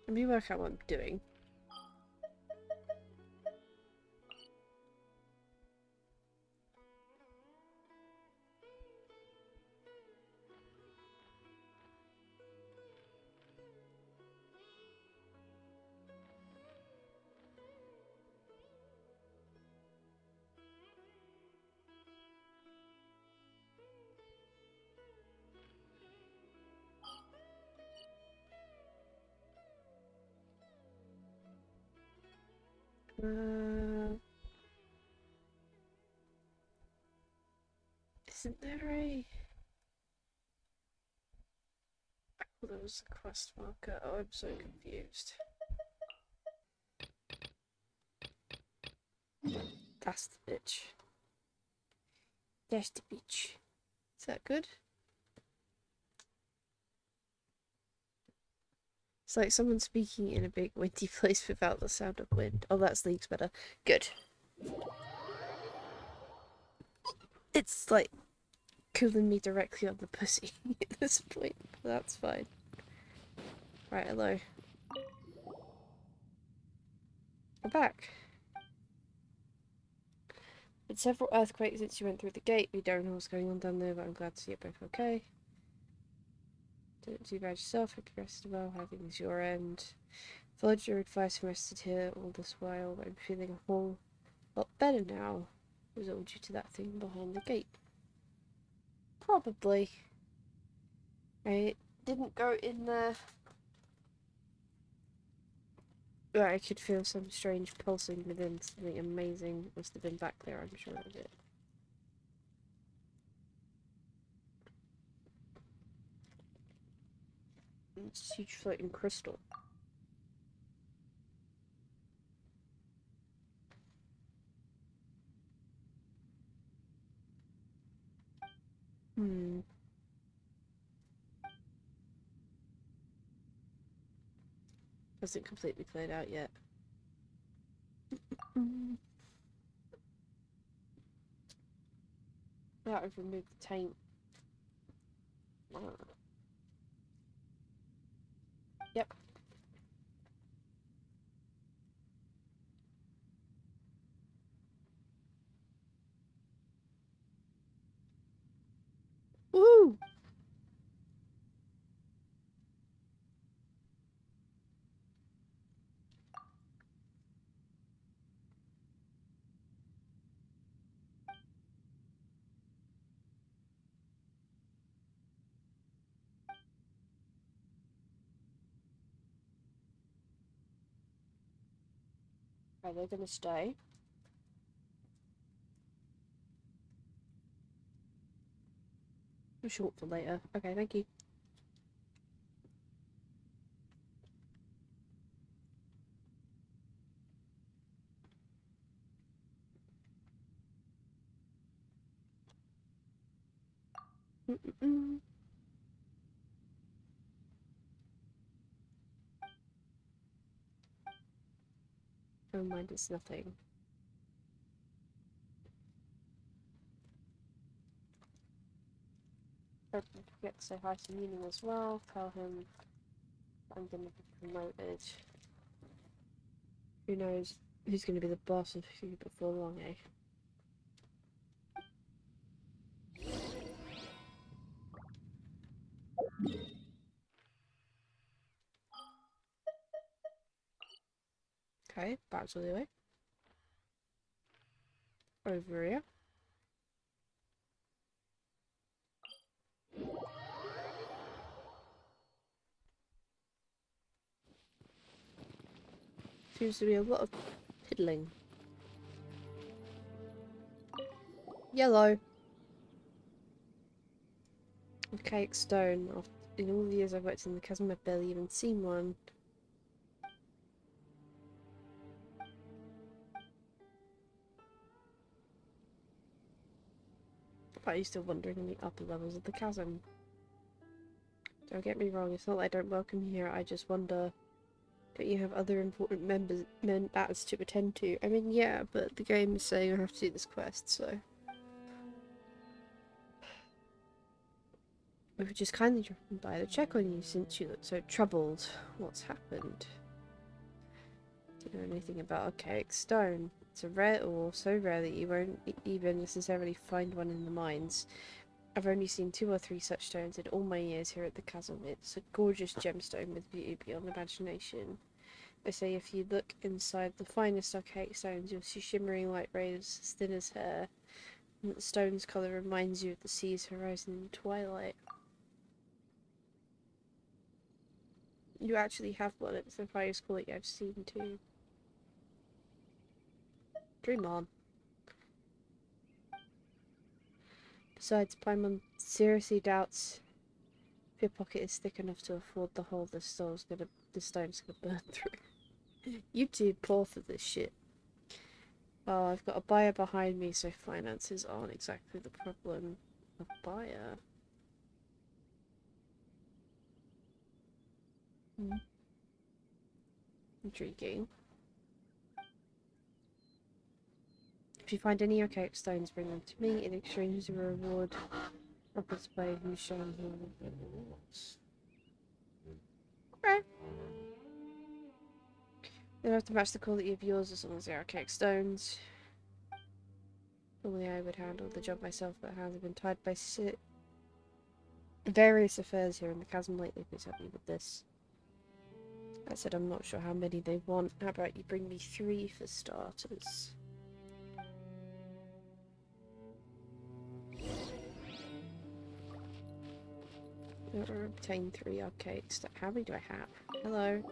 Let me work out what I'm doing. Isn't there a... Oh, there was a quest marker. Oh, I'm so confused. That's the bitch. That's the bitch. Is that good? It's like someone speaking in a big windy place without the sound of wind. Oh, that's leagues better. Good. It's like cooling me directly on the pussy at this point. That's fine. Right, hello. We're back. With several earthquakes since you went through the gate. We don't know what's going on down there, but I'm glad to see it both okay. Didn't do bad yourself. Hope you rested well. How things your end. Followed your advice and rested here all this while. I'm feeling a whole lot better now. It was all due to that thing behind the gate. Probably. I didn't go in there. But I could feel some strange pulsing within. Something amazing must have been back there, I'm sure of it. It's a huge floating crystal. Hasn't completely played out yet. Now I've removed the taint. Yep. Woo! Are they gonna stay? I'm short for later. Okay, thank you. Never mind, it's nothing. Don't forget to say hi to Meaning as well. Tell him I'm gonna be promoted. Who knows who's gonna be the boss of who before long, eh? Okay, back to the way. Over here. Seems to be a lot of piddling. Yellow. Archaic stone. In all the years I've worked in the chasm, I've barely even seen one. But I'm still wandering in the upper levels of the chasm. Don't get me wrong, it's not that I don't welcome you here, I just wonder, don't you have other important matters to attend to? I mean, yeah, but the game is saying I have to do this quest, so... We were just kindly dropping by to check on you since you look so troubled. What's happened? Do you know anything about archaic stone? It's a rare ore, so rare that you won't even necessarily find one in the mines. I've only seen 2 or 3 such stones in all my years here at the chasm. It's a gorgeous gemstone with beauty beyond imagination. They say if you look inside the finest archaic stones, you'll see shimmering light rays as thin as hair, and the stone's colour reminds you of the sea's horizon in twilight. You actually have one. It's the highest quality I've seen too. Dream on. Besides, Paimon seriously doubts if your pocket is thick enough to afford the hole the stone's gonna burn through. You too poor for this shit. Oh, I've got a buyer behind me, so finances aren't exactly the problem. A buyer? Intriguing. If you find any archaic stones, bring them to me in exchange for a reward. Rockets by who's shown here. Okay. They don't have to match the quality of yours as long as they're archaic stones. Normally I would handle the job myself, but hands have been tied by various affairs here in the chasm lately. Please help me with this. I said I'm not sure how many they want. How about you bring me 3 for starters? Or obtain 3 archaic stones. How many do I have? Hello.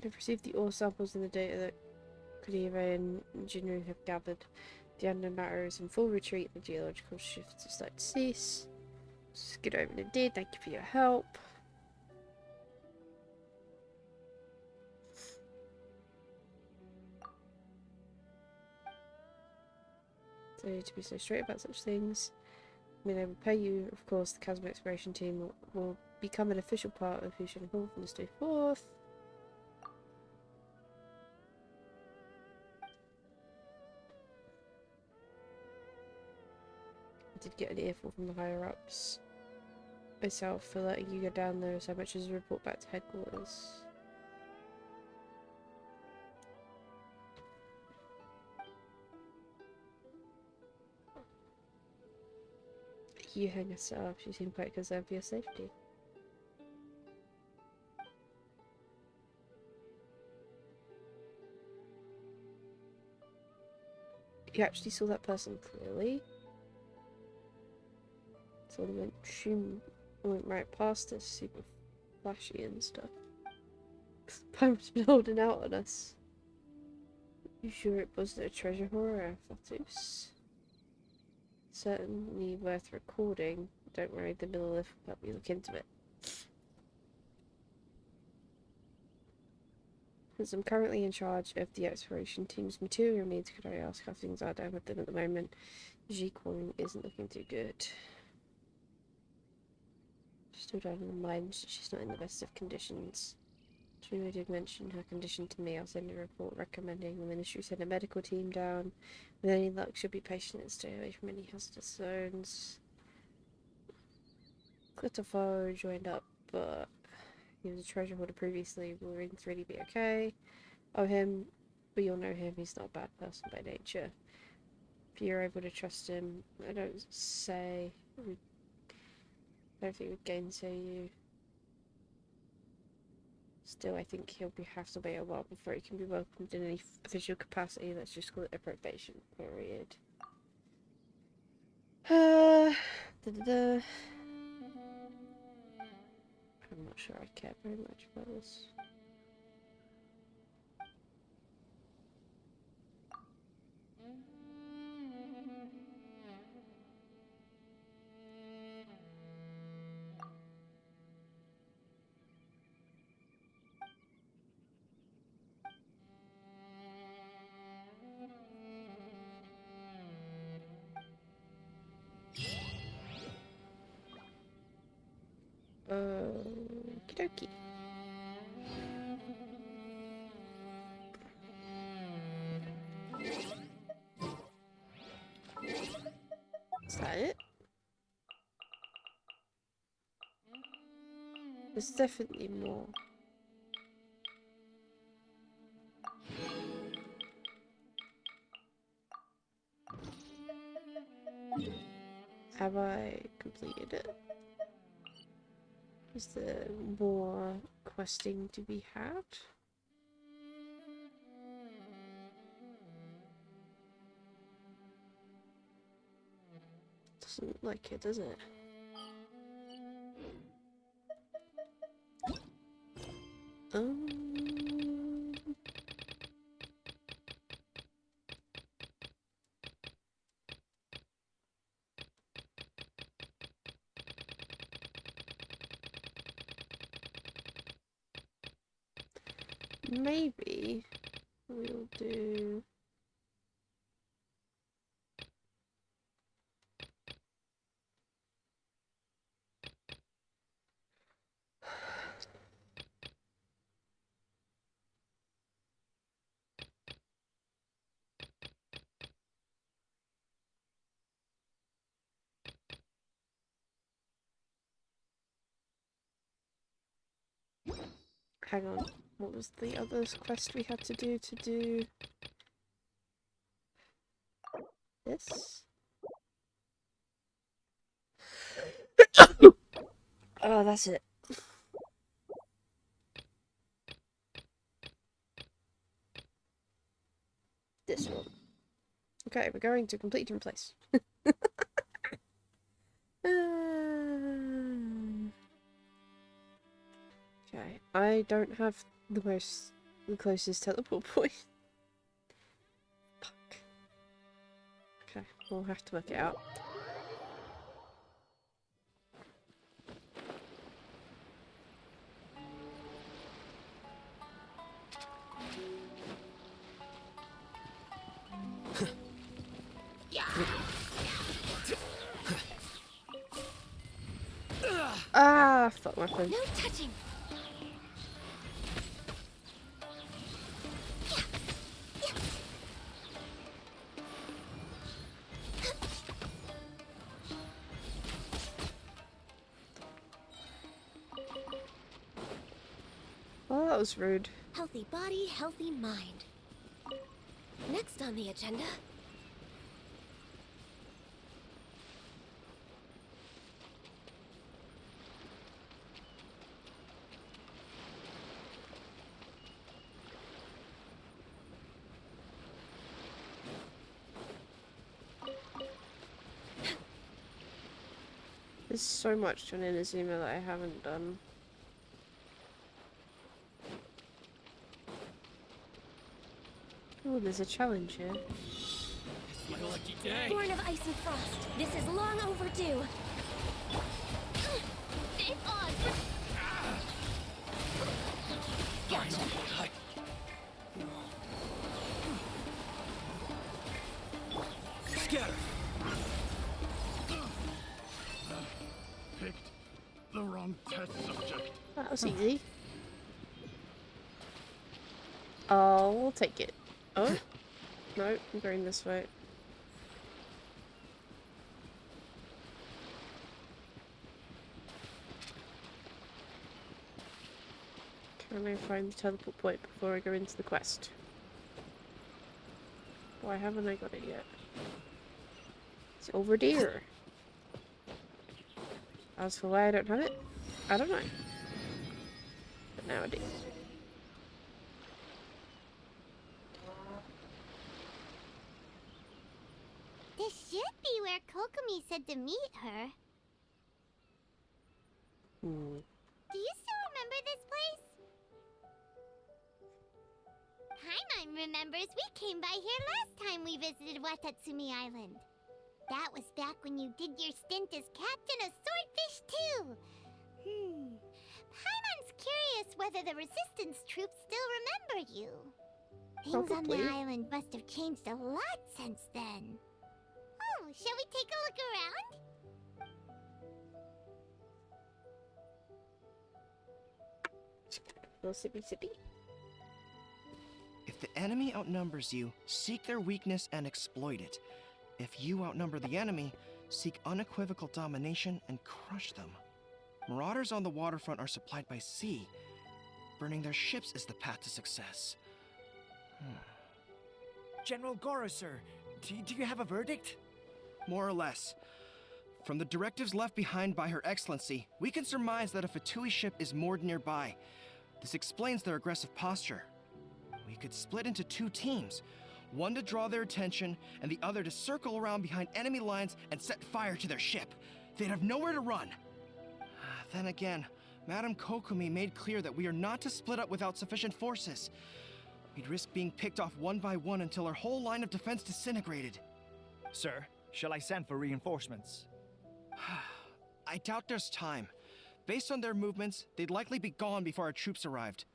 I've received the ore samples and the data that Kunive and Jinru have gathered. The unknown matter is in full retreat. The geological shifts have started to cease. Just good over indeed. Thank you for your help. So to be so straight about such things. I mean, I will pay you. Of course, the chasm exploration team will become an official part of Hushan Hall from this day forth. I did get an earful from the higher-ups myself for letting you go down there so much as a report back to headquarters. You hang herself. She seemed quite concerned for your safety. You actually saw that person clearly? Someone went right past us, super flashy and stuff. Pime's been holding out on us. You sure it wasn't a treasure horror, Fatus? Certainly worth recording. Don't worry, the Millilith will help you look into it. Since I'm currently in charge of the exploration team's material needs, could I ask how things are down with them at the moment? Ji-Kwang isn't looking too good. Still down in the mines, she's not in the best of conditions. Juno did mention her condition to me. I'll send a report recommending the ministry send a medical team down. With any luck, she'll be patient and stay away from any hazardous zones. Clitofo joined up, but he was a treasure hoarder previously. Will rings really be okay? Oh, him. We all know him. He's not a bad person by nature. If you're able to trust him, I don't think we'd gainsay you. Still, I think he'll have to wait a while before he can be welcomed in any official capacity. Let's just call it a probation period. I'm not sure I care very much about this. Okie dokie. that it? There's definitely more. Have I completed it? Is there more questing to be had? Doesn't look like it, does it? Um... Maybe we'll do... Hang on, what was the other quest we had to do this? Oh, that's it. This one. Okay, we're going to a completely different place. Okay, I don't have the closest teleport point. Fuck. Okay, we'll have to work it out. Ah, fuck my phone. No touching. Oh, that was rude. Healthy body, healthy mind. Next on the agenda. There's so much on Inazuma that I haven't done. Oh, there's a challenge here. It's my lucky day. Born of ice and frost. This is long overdue. Stay on. Finally. Scatter. Picked the wrong test subject. That was easy. Oh, we'll take it. Oh? No, I'm going this way. Can I find the teleport point before I go into the quest? Why haven't I got it yet? It's over there. As for why I don't have it, I don't know. But now I do. This should be where Kokomi said to meet her. Do you still remember this place? Paimon remembers we came by here last time we visited Watatsumi Island. That was back when you did your stint as captain of Swordfish too. Paimon's curious whether the resistance troops still remember you. Things on Probably. the island must have changed a lot since then. Oh, shall we take a look around? Little sippy sippy. If the enemy outnumbers you, seek their weakness and exploit it. If you outnumber the enemy, seek unequivocal domination, and crush them. Marauders on the waterfront are supplied by sea. Burning their ships is the path to success. General Goro, sir, do you have a verdict? More or less. From the directives left behind by Her Excellency, we can surmise that a Fatui ship is moored nearby. This explains their aggressive posture. We could split into 2 teams, one to draw their attention, and the other to circle around behind enemy lines and set fire to their ship. They'd have nowhere to run. Then again, Madame Kokomi made clear that we are not to split up without sufficient forces. We'd risk being picked off one by one until our whole line of defense disintegrated. Sir, shall I send for reinforcements? I doubt there's time. Based on their movements, they'd likely be gone before our troops arrived.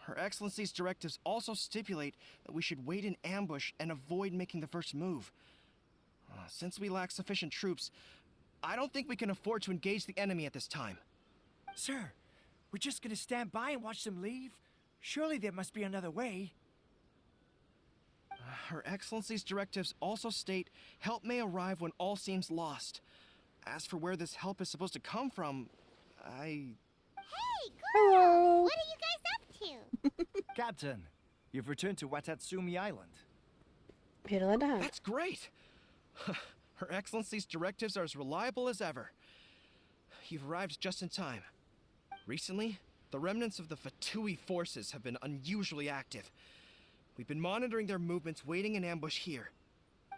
Her Excellency's directives also stipulate that we should wait in ambush and avoid making the first move. Since we lack sufficient troops, I don't think we can afford to engage the enemy at this time. Sir, we're just gonna stand by and watch them leave? Surely there must be another way. Her Excellency's directives also state help may arrive when all seems lost. As for where this help is supposed to come from, Hey, Goro! Hello. What are you guys up to? Captain, you've returned to Watatsumi Island. Here to lend a hand. that's great! Her Excellency's directives are as reliable as ever. You've arrived just in time. Recently, the remnants of the Fatui forces have been unusually active. We've been monitoring their movements, waiting in ambush here.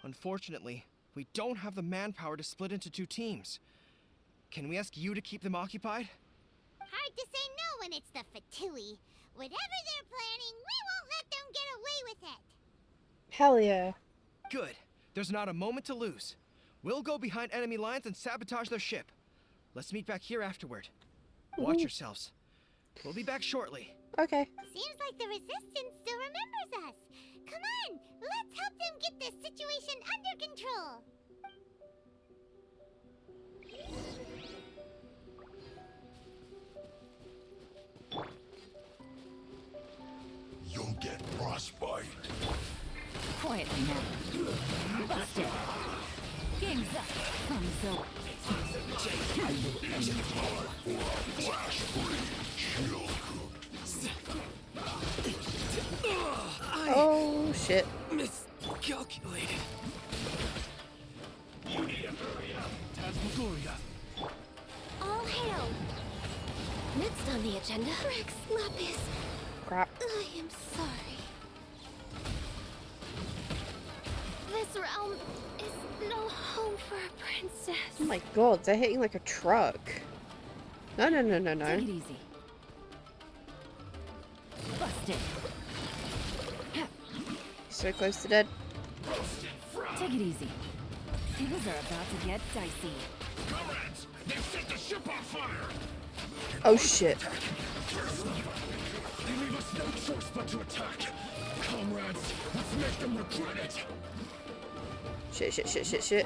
Unfortunately, we don't have the manpower to split into 2 teams. Can we ask you to keep them occupied? Hard to say no when it's the Fatui. Whatever they're planning, we won't let them get away with it. Hell yeah. Good. There's not a moment to lose. We'll go behind enemy lines and sabotage their ship. Let's meet back here afterward. Watch yourselves. We'll be back shortly. Okay. Seems like the Resistance still remembers us. Come on, let's help them get this situation under control. You'll get frostbite. Quietly now. Busted. Game's up. Thumbs up. Flash free. Chill Oh shit. Miscalculated. You need to hurry up. Tasmagoria. All hail! Next on the agenda, Rex Lapis. Crap. I am sorry. This realm is no home for a princess. Oh my god, they're hitting like a truck. No, no, no, no, Take no. it easy. Busted. So close to dead. Take it easy. Things are about to get dicey. Comrades, they've set the ship on fire. Oh shit. They leave us no choice but to attack. Comrades, let's make them regret it. Shit, shit, shit, shit, shit.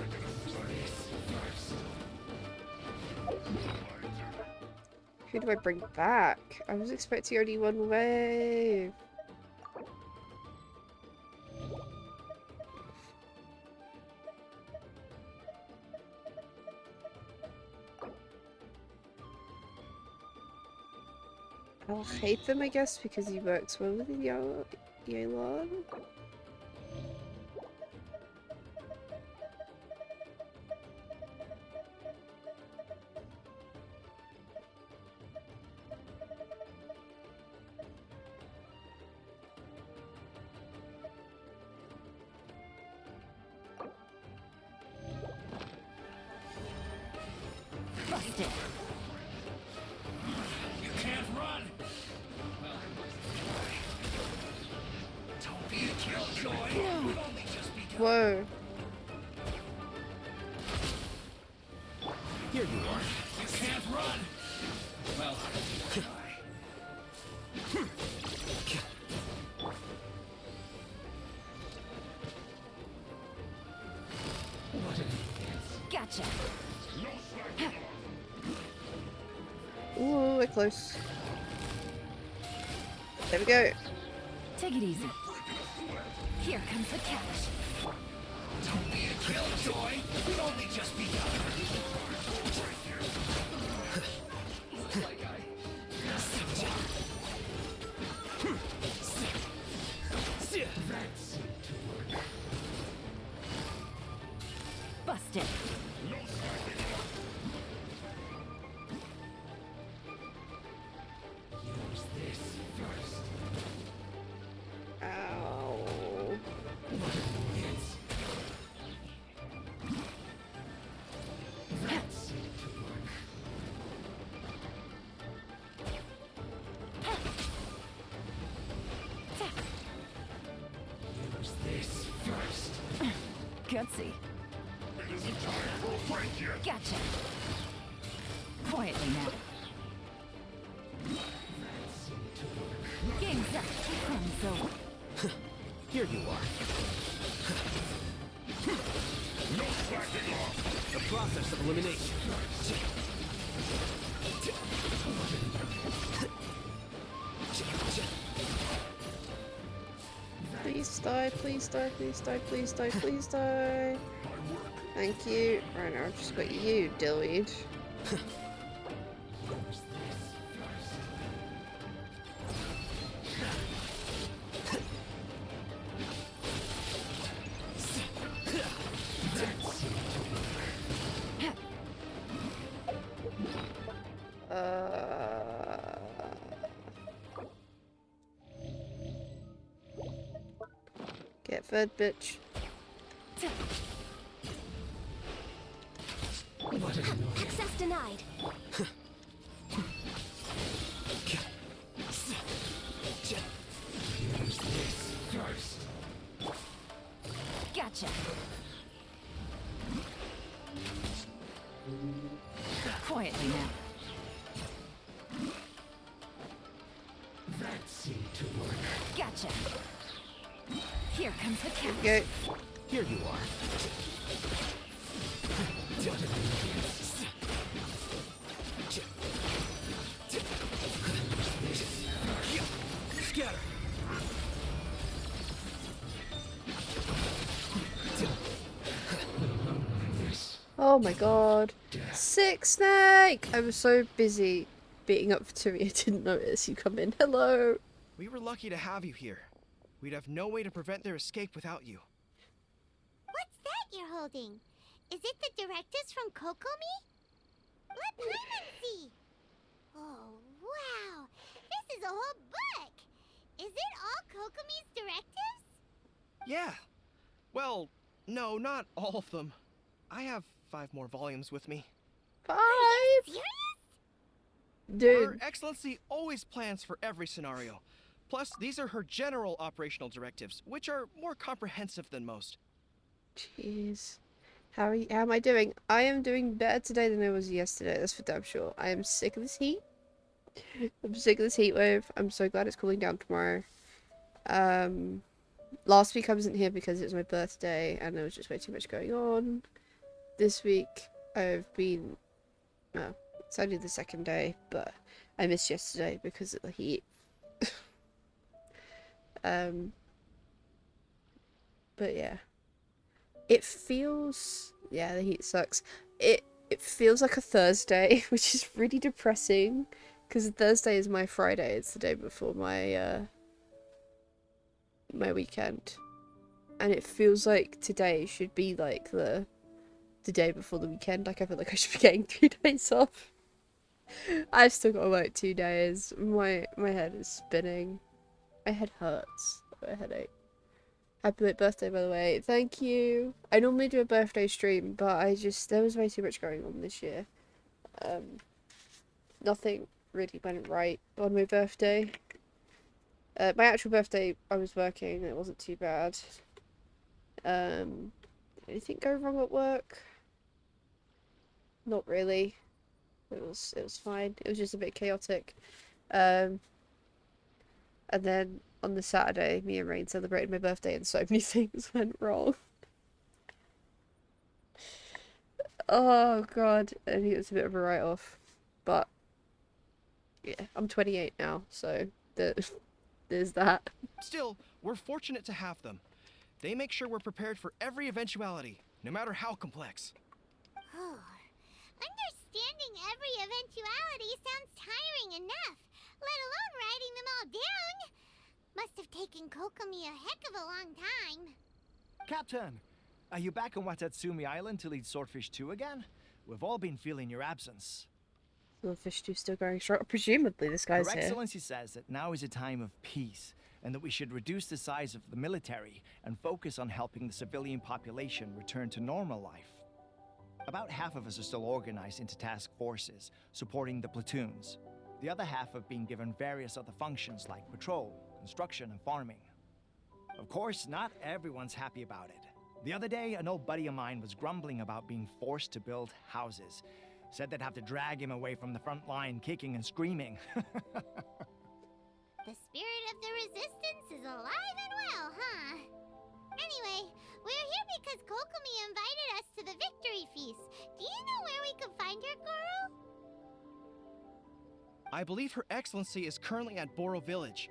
Who do I bring back? I was expecting only one wave. I'll hate them, I guess, because he works well with Yelan. Busted. You can't run. Don't be a killjoy. We've only just begun. Whoa. Here you are. You can't run. Well, Gotcha. Ooh, we're close. There we go. Take it easy. Here comes the catch. don't be a killjoy. We've only only just begun. Busted. Use this first. Ow. Use this first. Gutsy. It isn't time for a fight yet. Gotcha. Quietly now. Game's up. So, Here you are. No slacking off. The process of elimination. Please die, please die, please die, please die, please die. Thank you. Right now I've just got you, Dillweed. Get fed, bitch. Access denied. Use this first. gotcha. Quietly now. That seemed to work. Gotcha. Here comes the cat. Go. Here you are. Scatter. Oh my god. Sick Snake! I was so busy beating up for Turi, I didn't notice you come in. Hello! We were lucky to have you here. We'd have no way to prevent their escape without you. What's that you're holding? Is it the directives from Kokomi? Let Paimon see. Oh, wow. This is a whole book. Is it all Kokomi's directives? Yeah. Well, no, not all of them. I have 5 more volumes with me. 5! Serious? Her Dude. Excellency always plans for every scenario. Plus, these are her general operational directives, which are more comprehensive than most. Jeez. How am I doing? I am doing better today than I was yesterday, that's for damn sure. I am sick of this heat. I'm sick of this heat wave. I'm so glad it's cooling down tomorrow. Last week I wasn't here because it was my birthday and there was just way too much going on. This week I've been, well, it's only the second day, but I missed yesterday because of the heat. But yeah. It feels, yeah, the heat sucks. It feels like a Thursday, which is really depressing, because Thursday is my Friday. It's the day before my my weekend, and it feels like today should be like the day before the weekend. Like I feel like I should be getting 3 days off. I've still got to work 2 days. My head is spinning. My head hurts. I've got a headache. Happy late birthday, by the way. Thank you. I normally do a birthday stream, but there was way too much going on this year. Nothing really went right on my birthday. My actual birthday, I was working. It wasn't too bad. Anything go wrong at work? Not really. It was fine. It was just a bit chaotic. And then on the Saturday, me and Rain celebrated my birthday and so many things went wrong. Oh god, I think it's a bit of a write-off. But, yeah, I'm 28 now, so there's that. Still, we're fortunate to have them. They make sure we're prepared for every eventuality, no matter how complex. Understanding every eventuality sounds tiring enough, let alone writing them all down. Must have taken Kokomi a heck of a long time. Captain, are you back on Watatsumi Island to lead Swordfish 2 again? We've all been feeling your absence. The fish two's still going strong. Presumably, this guy's Her here. Excellency says that now is a time of peace, and that we should reduce the size of the military and focus on helping the civilian population return to normal life. About half of us are still organized into task forces, supporting the platoons. The other half have been given various other functions like patrol, construction, and farming. Of course, not everyone's happy about it. The other day, an old buddy of mine was grumbling about being forced to build houses. Said they'd have to drag him away from the front line, kicking and screaming. The spirit of the resistance is alive and well, huh? Anyway, we're here because Kokomi invited us to the victory feast. Do you know where we can find her, Goro? I believe Her Excellency is currently at Boro Village.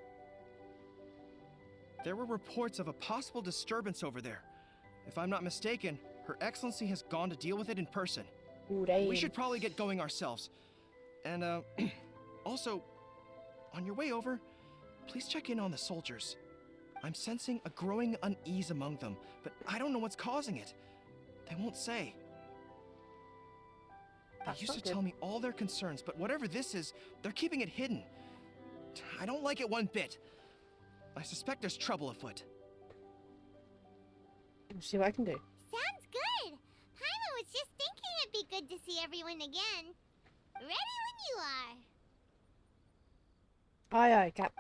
There were reports of a possible disturbance over there. If I'm not mistaken, Her Excellency has gone to deal with it in person. Ooh, We should probably get going ourselves. And, also, on your way over, please check in on the soldiers. I'm sensing a growing unease among them, but I don't know what's causing it. They won't say. They That's used not to tell me all their concerns, but whatever this is, they're keeping it hidden. I don't like it one bit. I suspect there's trouble afoot. Let's see what I can do. Sounds good. Paimon was just thinking it'd be good to see everyone again. Ready when you are. Aye, aye, Cap.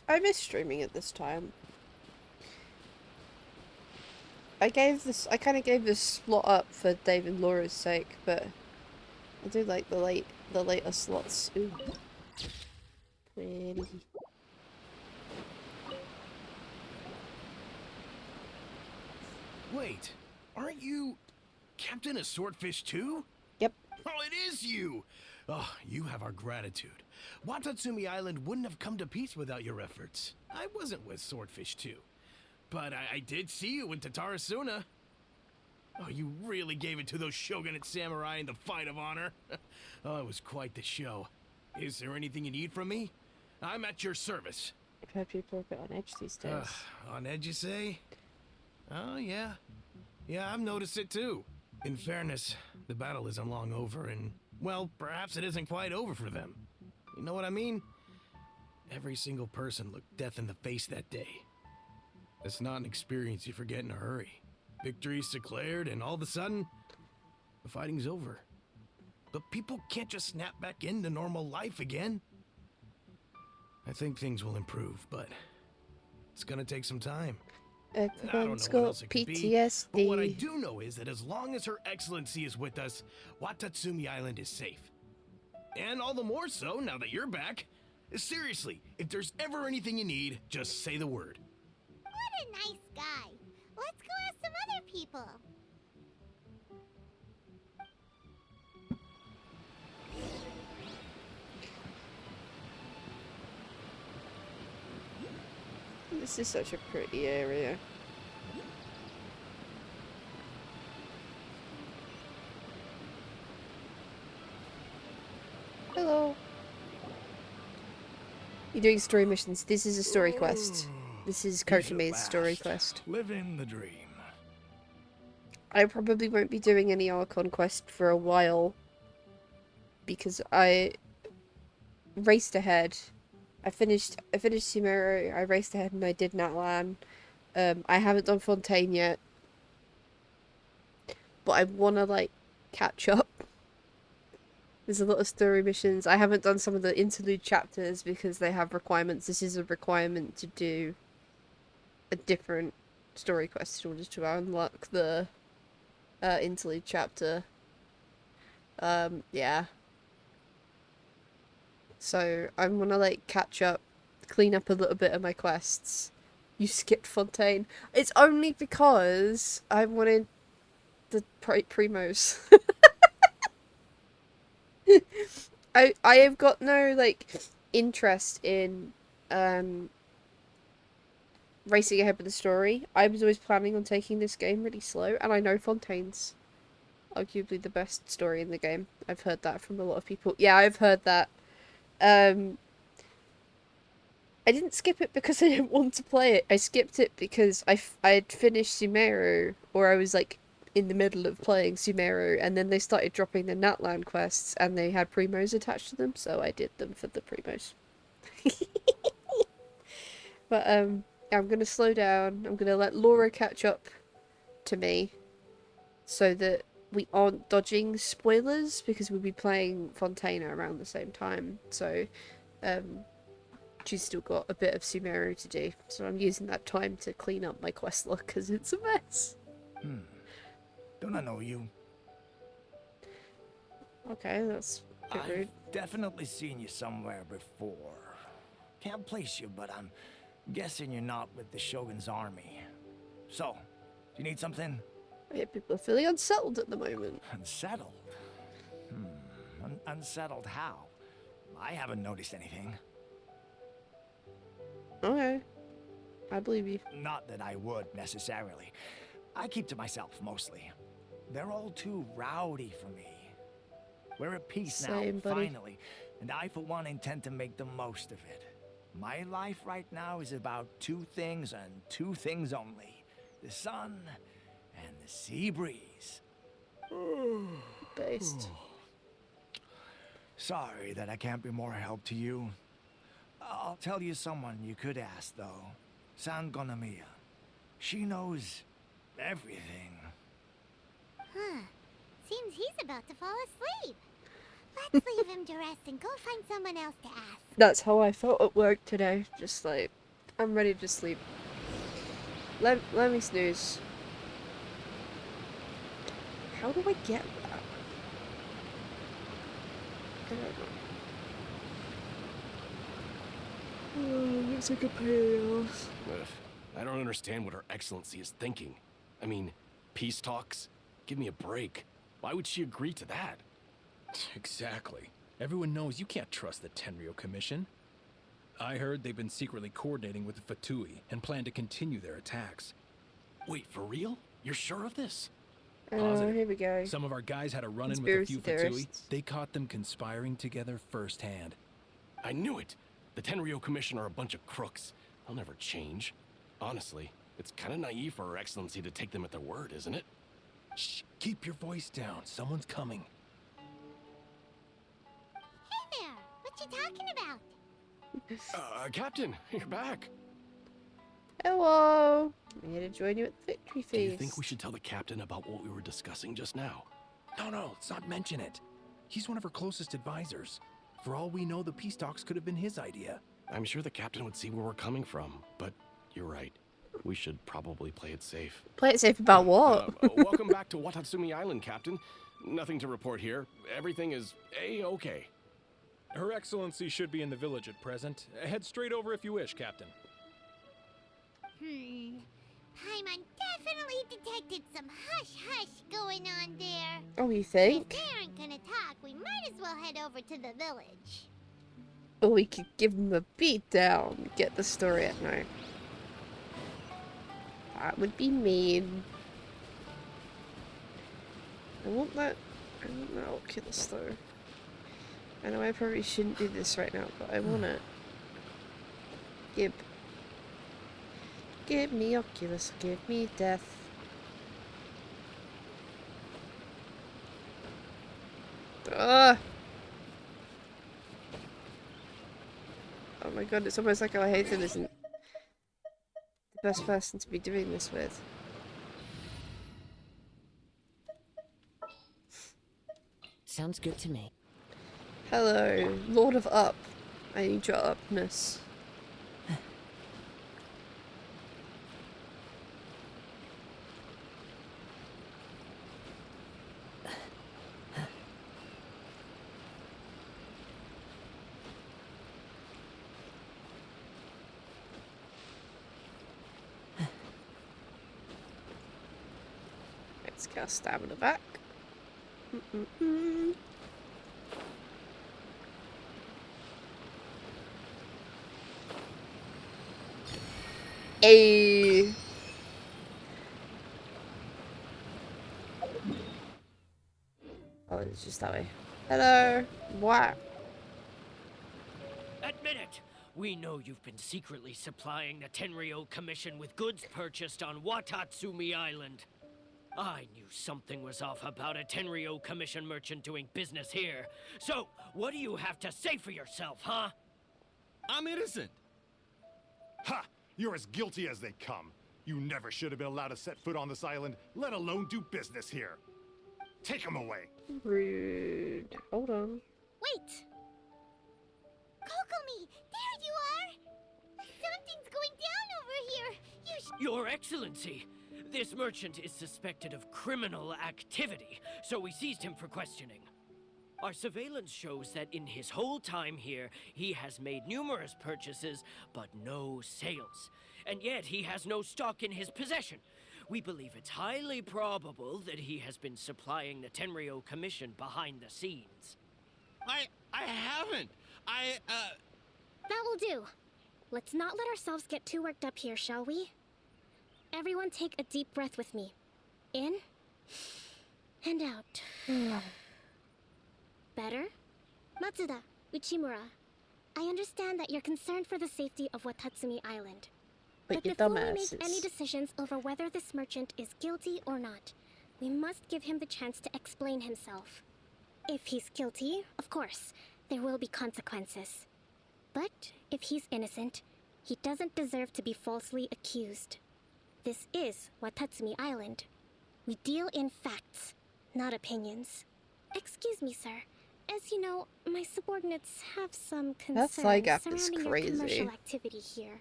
I miss streaming at this time. I kind of gave this slot up for Dave and Laura's sake, but I do like the later slots. Ooh. Pretty. Wait, aren't you Captain of Swordfish too? Yep. Oh, it is you! Oh, you have our gratitude. Watatsumi Island wouldn't have come to peace without your efforts. I wasn't with Swordfish 2, but I did see you in Tatarasuna. Oh, you really gave it to those shogunate samurai in the fight of honor. Oh, it was quite the show. Is there anything you need from me? I'm at your service. I've heard people are a bit on edge these days. On edge, you say? Oh, yeah. Yeah, I've noticed it too. In fairness, the battle isn't long over, and, well, perhaps it isn't quite over for them. You know what I mean? Every single person looked death in the face that day. It's not an experience you forget in a hurry. Victory's declared, and all of a sudden, the fighting's over. But people can't just snap back into normal life again. I think things will improve, but it's gonna take some time. Everyone's what got else it could be, PTSD. but what I do know is that as long as Her Excellency is with us, Watatsumi Island is safe. And all the more so now that you're back. Seriously, if there's ever anything you need, just say the word. What a nice guy. Let's go ask some other people. This is such a pretty area. Hello. You're doing story missions. This is a story quest. This is Kokomi's story quest. Living the dream. I probably won't be doing any Archon quest for a while because I raced ahead. I finished Sumeru, I raced ahead and I did Natlan. I haven't done Fontaine yet. But I wanna like catch up. There's a lot of story missions. I haven't done some of the interlude chapters because they have requirements. This is a requirement to do a different story quest in order to unlock the interlude chapter. Yeah. So I want to like catch up, clean up a little bit of my quests. You skipped Fontaine. It's only because I wanted the primos. I have got no like interest in racing ahead with the story. I was always planning on taking this game really slow, and I know Fontaine's arguably the best story in the game. I've heard that from a lot of people. Yeah, I've heard that. I didn't skip it because I didn't want to play it. I skipped it because I had finished Sumeru, or I was like in the middle of playing Sumeru, and then they started dropping the Natlan quests, and they had primos attached to them, so I did them for the primos. But I'm gonna slow down. I'm gonna let Laura catch up to me, so that we aren't dodging spoilers, because we'll be playing Fontaine around the same time. So, she's still got a bit of Sumeru to do, so I'm using that time to clean up my quest log because it's a mess. Don't I know you? Okay, that's a bit rude. I've definitely seen you somewhere before. Can't place you, but I'm guessing you're not with the Shogun's army. So, do you need something? Yeah, people are feeling unsettled at the moment. Unsettled? Unsettled how? I haven't noticed anything. Okay, I believe you. Not that I would, necessarily. I keep to myself, mostly. They're all too rowdy for me. We're at peace Same, now, buddy. finally, and I, for one, intend to make the most of it. My life right now is about two things and two things only. The sun and the sea breeze. Based. Sorry that I can't be more help to you. I'll tell you someone you could ask, though. San Gonomiya. She knows everything. Huh. Seems he's about to fall asleep. Let's leave him to rest and go find someone else to ask. That's how I felt at work today. Just like, I'm ready to sleep. Let me snooze. How do I get that? I don't know. Looks like a pain. I don't understand what Her Excellency is thinking. I mean, peace talks? Give me a break. Why would she agree to that? Exactly. Everyone knows you can't trust the Tenryo Commission. I heard they've been secretly coordinating with the Fatui and plan to continue their attacks. Wait, for real? You're sure of this? Positive. Here we go. Some of our guys had a run-in with a few Conspiracy Fatui. theorists. They caught them conspiring together firsthand. I knew it! The Tenryo Commission are a bunch of crooks. They'll never change. Honestly, it's kind of naive for Her Excellency to take them at their word, isn't it? Shh, keep your voice down. Someone's coming. Hey there! What you talking about? Captain, you're back. Hello! I'm here to join you at the victory feast. Do you think we should tell the captain about what we were discussing just now? No, let's not mention it. He's one of our closest advisors. For all we know, the peace talks could have been his idea. I'm sure the captain would see where we're coming from, but you're right. We should probably play it safe. Play it safe about what? Welcome back to Watatsumi Island, Captain. Nothing to report here. Everything is A-okay. Her Excellency should be in the village at present. Head straight over if you wish, Captain. Paimon definitely detected some hush-hush going on there. Oh, you If think? they aren't gonna talk, we might as well head over to the village. Or we could give them a beat down, get the story at night. That would be mean. I want that Oculus though. I know I probably shouldn't do this right now, but I want it. Give me Oculus, give me death. Ugh! Oh my god, it's almost like our Hayden isn't the best person to be doing this with. Sounds good to me. Hello, Lord of Up. I need your upness. Let's get our stamina back. Hey. Oh, it's just that way. Hello. Wow. Admit it! We know you've been secretly supplying the Tenryo Commission with goods purchased on Watatsumi Island. I knew something was off about a Tenryo Commission merchant doing business here. So, what do you have to say for yourself, huh? I'm innocent. Ha! You're as guilty as they come. You never should have been allowed to set foot on this island, let alone do business here. Take him away. Rude. Hold on. Wait! Kokomi, there you are! Something's going down over here! Your Excellency! This merchant is suspected of criminal activity, so we seized him for questioning. Our surveillance shows that in his whole time here, he has made numerous purchases, but no sales. And yet he has no stock in his possession. We believe it's highly probable that he has been supplying the Tenryo Commission behind the scenes. I haven't. That will do. Let's not let ourselves get too worked up here, shall we? Everyone take a deep breath with me. In and out. Better? Matsuda, Uchimura, I understand that you're concerned for the safety of Watatsumi Island. But before we make any decisions over whether this merchant is guilty or not, we must give him the chance to explain himself. If he's guilty, of course, there will be consequences. But if he's innocent, he doesn't deserve to be falsely accused. This is Watatsumi Island. We deal in facts, not opinions. Excuse me, sir. As you know, my subordinates have some concerns surrounding your commercial activity here.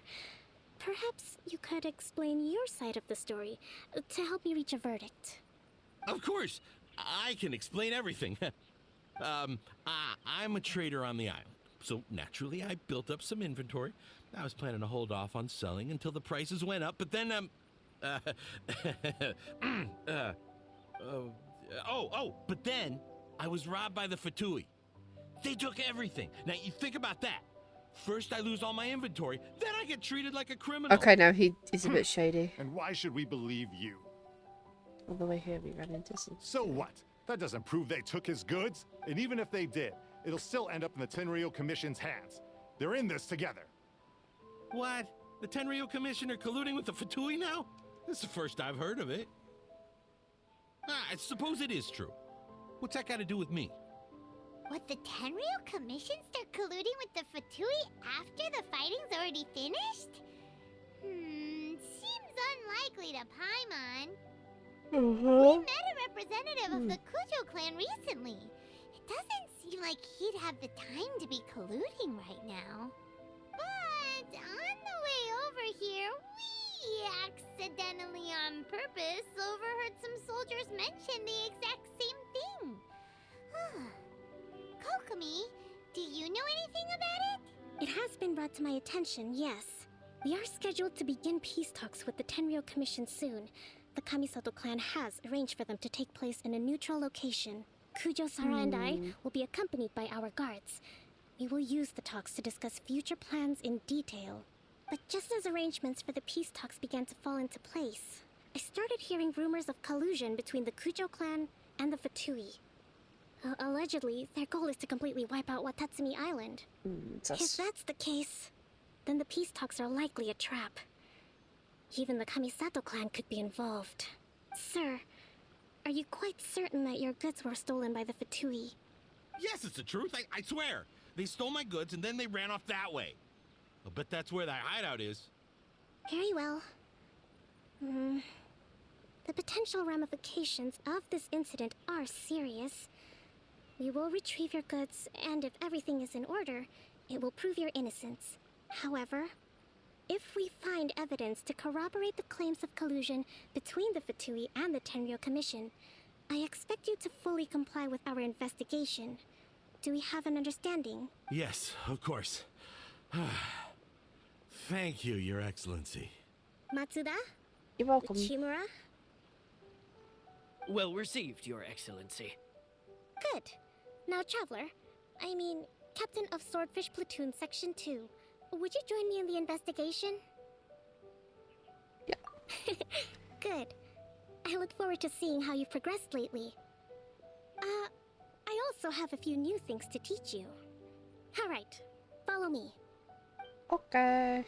Perhaps you could explain your side of the story to help me reach a verdict. Of course, I can explain everything. I'm a trader on the island, so naturally I built up some inventory. I was planning to hold off on selling until the prices went up, but then but then I was robbed by the Fatui. They took everything. Now you think about that. First I lose all my inventory, then I get treated like a criminal. Okay, now he is a bit shady. And why should we believe you? All the way here we ran into some... So what? That doesn't prove they took his goods. And even if they did, it'll still end up in the Tenryo Commission's hands. They're in this together. What? The Tenryo Commission are colluding with the Fatui now? This is the first I've heard of it. I suppose it is true. What's that got to do with me? What, the Tenryo Commission start colluding with the Fatui after the fighting's already finished? Seems unlikely to Paimon. We met a representative of the Kujo clan recently. It doesn't seem like he'd have the time to be colluding right now. But on the way over here, we accidentally on purpose overheard some soldiers mention the exact same thing. Kokomi, do you know anything about it? It has been brought to my attention, yes. We are scheduled to begin peace talks with the Tenryo Commission soon. The Kamisato clan has arranged for them to take place in a neutral location. Kujo-Sara and I will be accompanied by our guards. We will use the talks to discuss future plans in detail. But just as arrangements for the peace talks began to fall into place, I started hearing rumors of collusion between the Kujo clan and the Fatui. Allegedly, their goal is to completely wipe out Watatsumi Island. If that's the case, then the peace talks are likely a trap. Even the Kamisato clan could be involved. Sir, are you quite certain that your goods were stolen by the Fatui? Yes, it's the truth. I swear. They stole my goods and then they ran off that way. I'll bet that's where that hideout is. Very well. The potential ramifications of this incident are serious. We will retrieve your goods, and if everything is in order, it will prove your innocence. However, if we find evidence to corroborate the claims of collusion between the Fatui and the Tenryo Commission, I expect you to fully comply with our investigation. Do we have an understanding? Yes, of course. Thank you, Your Excellency. Matsuda? You're welcome. Uchimura? Well received, Your Excellency. Good. Now, Traveler, Captain of Swordfish Platoon Section 2, would you join me in the investigation? Yeah. Good. I look forward to seeing how you've progressed lately. I also have a few new things to teach you. Alright, follow me. Okay.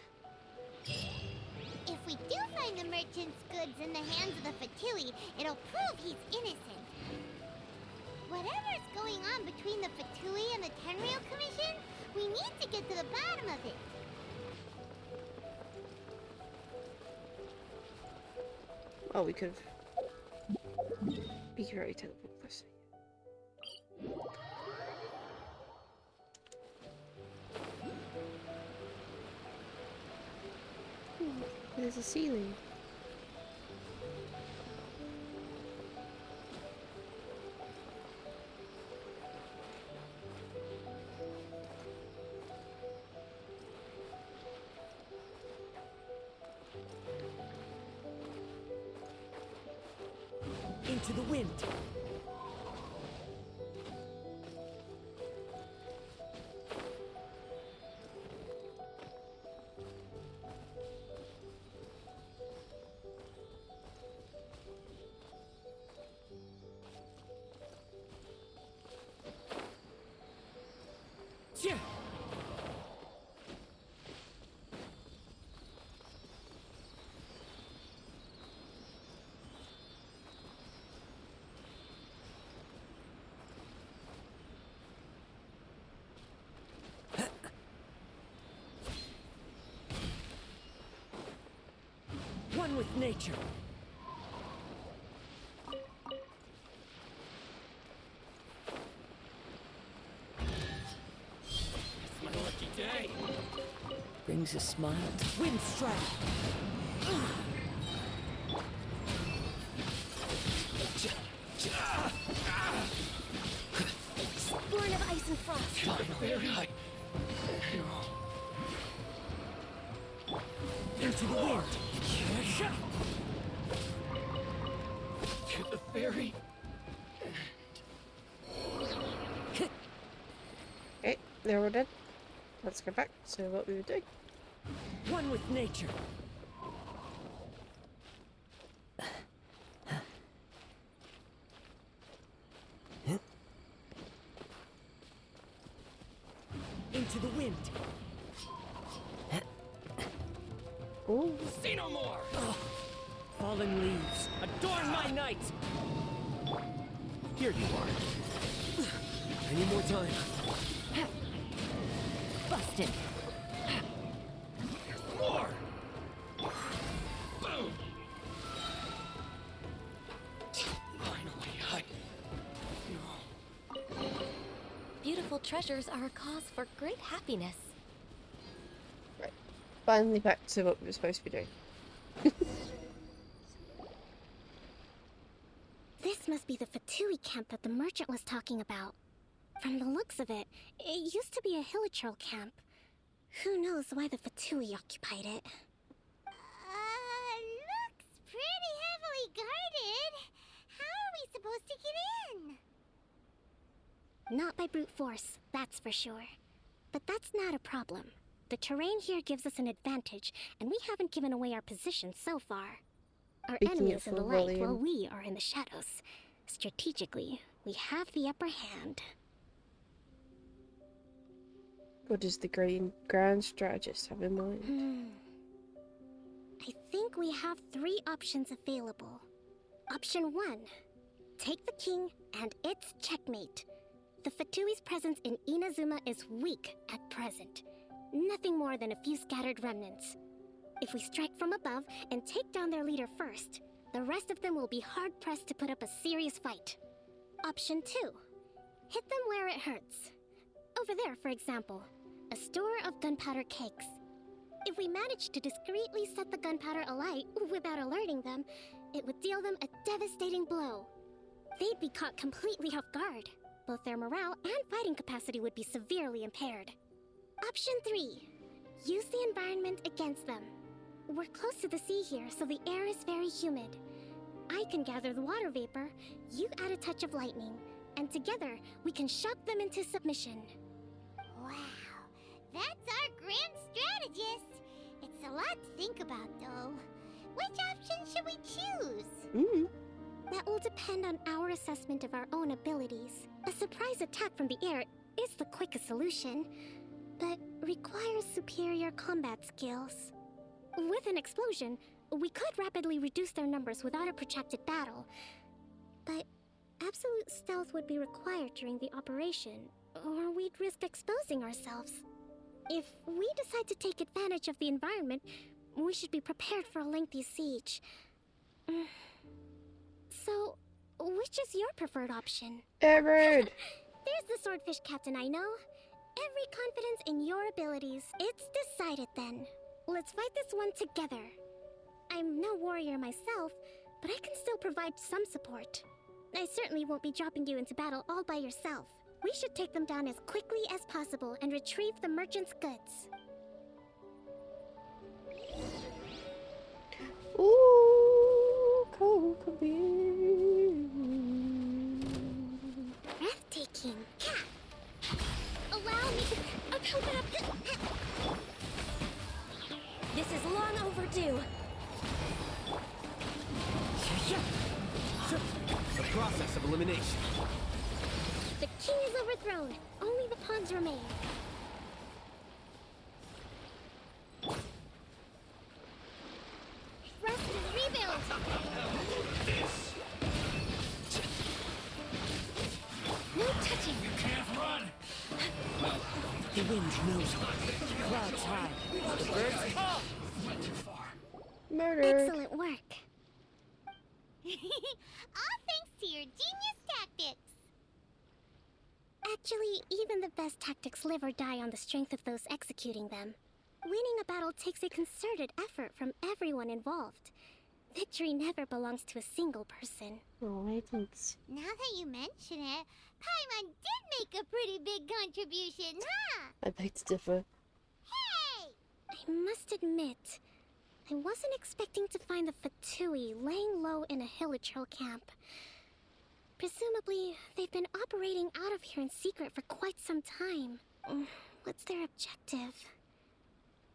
If we do find the merchant's goods in the hands of the Fatui, it'll prove he's innocent. Whatever's going on between the Fatui and the Tenryou Commission, we need to get to the bottom of it. Oh, we could already teleport closer. There's a ceiling. Into the wind. Yeah. One with nature. It's my lucky day. Brings a smile to Wind strike. Born of ice and frost. Very high. Into the wind. To the ferry. Okay, they're all dead. Let's go back to what we were doing. One with nature. Into the wind. Ooh. See no more. Fallen leaves, adorn my night. Here you are. I need more time. Busted. More. Boom. Finally, Beautiful treasures are a cause for great happiness. Right. Finally back to what we were supposed to be doing. This must be the Fatui camp that the merchant was talking about. From the looks of it, it used to be a Hilichurl camp. Who knows why the Fatui occupied it? Looks pretty heavily guarded. How are we supposed to get in? Not by brute force, that's for sure. But that's not a problem. The terrain here gives us an advantage, and we haven't given away our position so far. Our Speaking enemy it is in the full light volume. while we are in the shadows. Strategically, we have the upper hand. What does the grand strategist have in mind? I think we have 3 options available. Option 1. Take the king, and it's checkmate. The Fatui's presence in Inazuma is weak at present. Nothing more than a few scattered remnants. If we strike from above and take down their leader first, the rest of them will be hard-pressed to put up a serious fight. Option 2. Hit them where it hurts. Over there, for example, a store of gunpowder cakes. If we manage to discreetly set the gunpowder alight without alerting them, it would deal them a devastating blow. They'd be caught completely off guard. Both their morale and fighting capacity would be severely impaired. Option 3. Use the environment against them. We're close to the sea here, so the air is very humid. I can gather the water vapor, you add a touch of lightning, and together we can shock them into submission. Wow, that's our grand strategist. It's a lot to think about, though. Which option should we choose? That will depend on our assessment of our own abilities. A surprise attack from the air is the quickest solution, but requires superior combat skills. With an explosion, we could rapidly reduce their numbers without a protracted battle, but absolute stealth would be required during the operation, or we'd risk exposing ourselves. If we decide to take advantage of the environment, we should be prepared for a lengthy siege. So, which is your preferred option? Edward! There's the swordfish captain I know. Every confidence in your abilities. It's decided then. Let's fight this one together. I'm no warrior myself, but I can still provide some support. I certainly won't be dropping you into battle all by yourself. We should take them down as quickly as possible and retrieve the merchant's goods. Ooh, Kokomi. Breathtaking. Allow me to open up. This is long overdue. The process of elimination. The king is overthrown. Only the pawns remain. Thrust and rebuild. No touching. You can't run. Well, the wind knows it. Clouds high. The birds come. Went too far. Murdered. Excellent work. All thanks to your genius tactics. Actually, even the best tactics live or die on the strength of those executing them. Winning a battle takes a concerted effort from everyone involved. Victory never belongs to a single person. Oh, thanks. Now that you mention it, Paimon did make a pretty big contribution, huh? I beg to differ. Hey! I must admit, I wasn't expecting to find the Fatui laying low in a Hilichurl camp. Presumably, they've been operating out of here in secret for quite some time. What's their objective?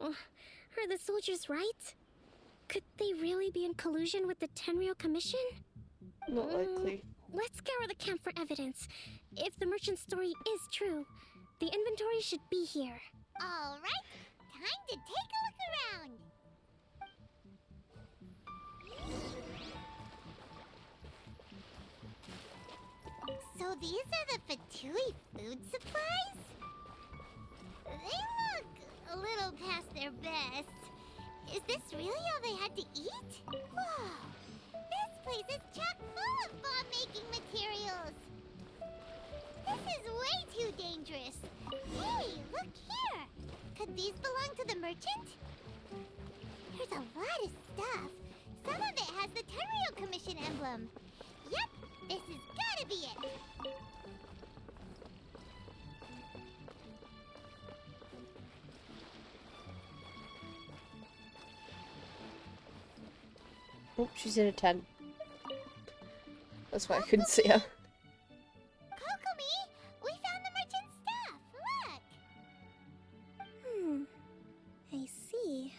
Are the soldiers right? Could they really be in collusion with the Tenryou Commission? Not likely. Let's scour the camp for evidence. If the merchant's story is true, the inventory should be here. All right, time to take a look around. So these are the Fatui food supplies? They look a little past their best. Is this really all they had to eat? Whoa! This place is chock full of bomb-making materials! This is way too dangerous! Hey, look here! Could these belong to the merchant? There's a lot of stuff. Some of it has the Tenryou Commission emblem. Yep, this has gotta be it! Oh, she's in a tent. That's why I couldn't see her. Kokomi! We found the merchant's stuff! Look! I see.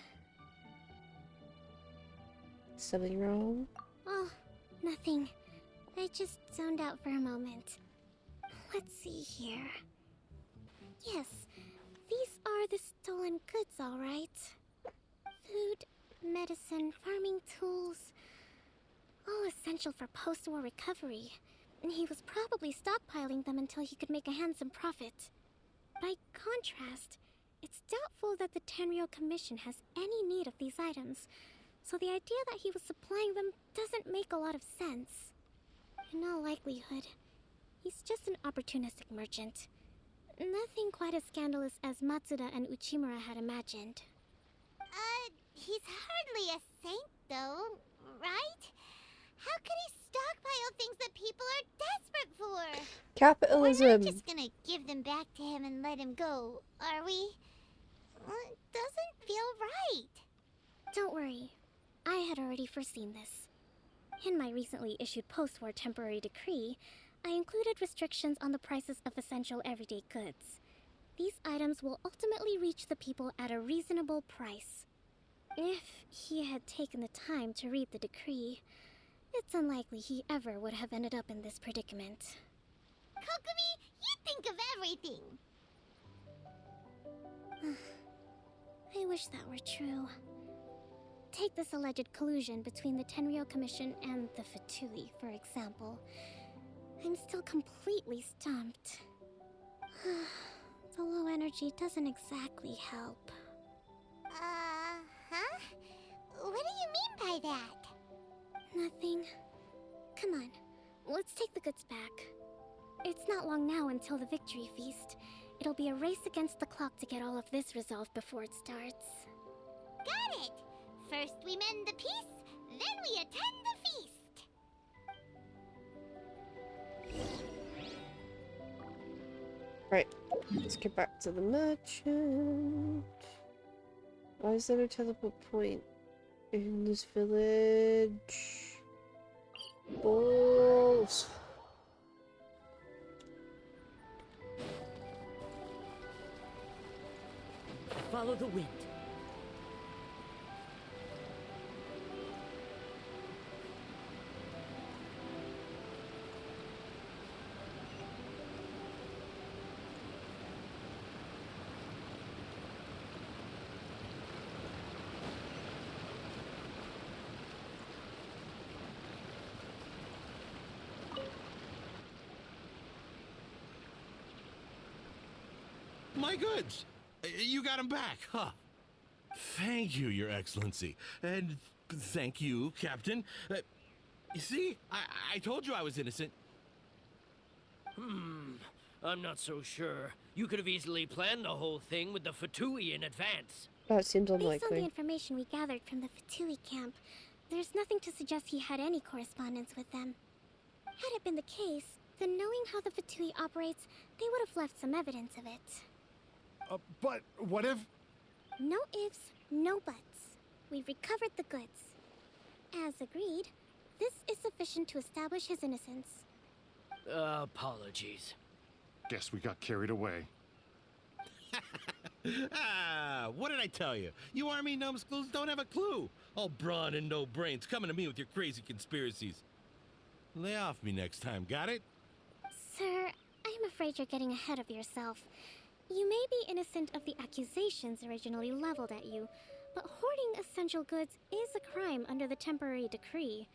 Something wrong? Oh, nothing. I just zoned out for a moment. Let's see here. Yes, these are the stolen goods, all right. Food, medicine, farming tools, all essential for post-war recovery. And he was probably stockpiling them until he could make a handsome profit. By contrast, it's doubtful that the Tenryou Commission has any need of these items, so the idea that he was supplying them doesn't make a lot of sense. In all likelihood, he's just an opportunistic merchant. Nothing quite as scandalous as Matsuda and Uchimura had imagined. He's hardly a saint, though, right? How could he stockpile things that people are desperate for? Capitalism. We're not just gonna give them back to him and let him go, are we? It doesn't feel right. Don't worry. I had already foreseen this. In my recently issued post-war temporary decree, I included restrictions on the prices of essential everyday goods. These items will ultimately reach the people at a reasonable price. If he had taken the time to read the decree, it's unlikely he ever would have ended up in this predicament. Kokomi, you think of everything. I wish that were true. Take this alleged collusion between the Tenryou Commission and the Fatui, for example. I'm still completely stumped. The low energy doesn't exactly help. Huh? What do you mean by that? Nothing. Come on, let's take the goods back. It's not long now until the victory feast. It'll be a race against the clock to get all of this resolved before it starts. Got it! First we mend the peace, then we attend the feast! Right, let's get back to the merchant. Why is there no teleport point in this village? Balls! Follow the wind. My goods! You got them back, huh? Thank you, Your Excellency. And thank you, Captain. You see, I told you I was innocent. I'm not so sure. You could have easily planned the whole thing with the Fatui in advance. That seems Based on the unlikely. information we gathered from the Fatui camp, there's nothing to suggest he had any correspondence with them. Had it been the case, then knowing how the Fatui operates, they would have left some evidence of it. But what if... No ifs, no buts. We've recovered the goods. As agreed, this is sufficient to establish his innocence. Apologies. Guess we got carried away. What did I tell you? You army numbskulls don't have a clue. All brawn and no brains coming to me with your crazy conspiracies. Lay off me next time, got it? Sir, I'm afraid you're getting ahead of yourself. You may be innocent of the accusations originally leveled at you, but hoarding essential goods is a crime under the temporary decree.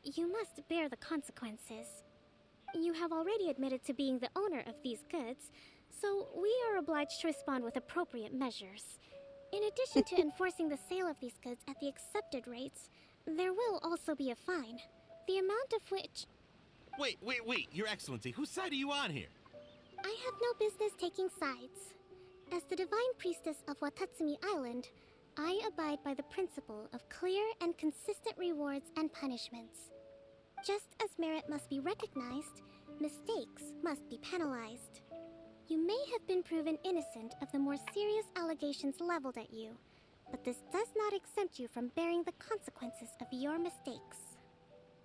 You must bear the consequences. You have already admitted to being the owner of these goods, so we are obliged to respond with appropriate measures. In addition to enforcing the sale of these goods at the accepted rates, there will also be a fine, the amount of which... Wait, Your Excellency, whose side are you on here? I have no business taking sides. As the Divine Priestess of Watatsumi Island, I abide by the principle of clear and consistent rewards and punishments. Just as merit must be recognized, mistakes must be penalized. You may have been proven innocent of the more serious allegations leveled at you, but this does not exempt you from bearing the consequences of your mistakes.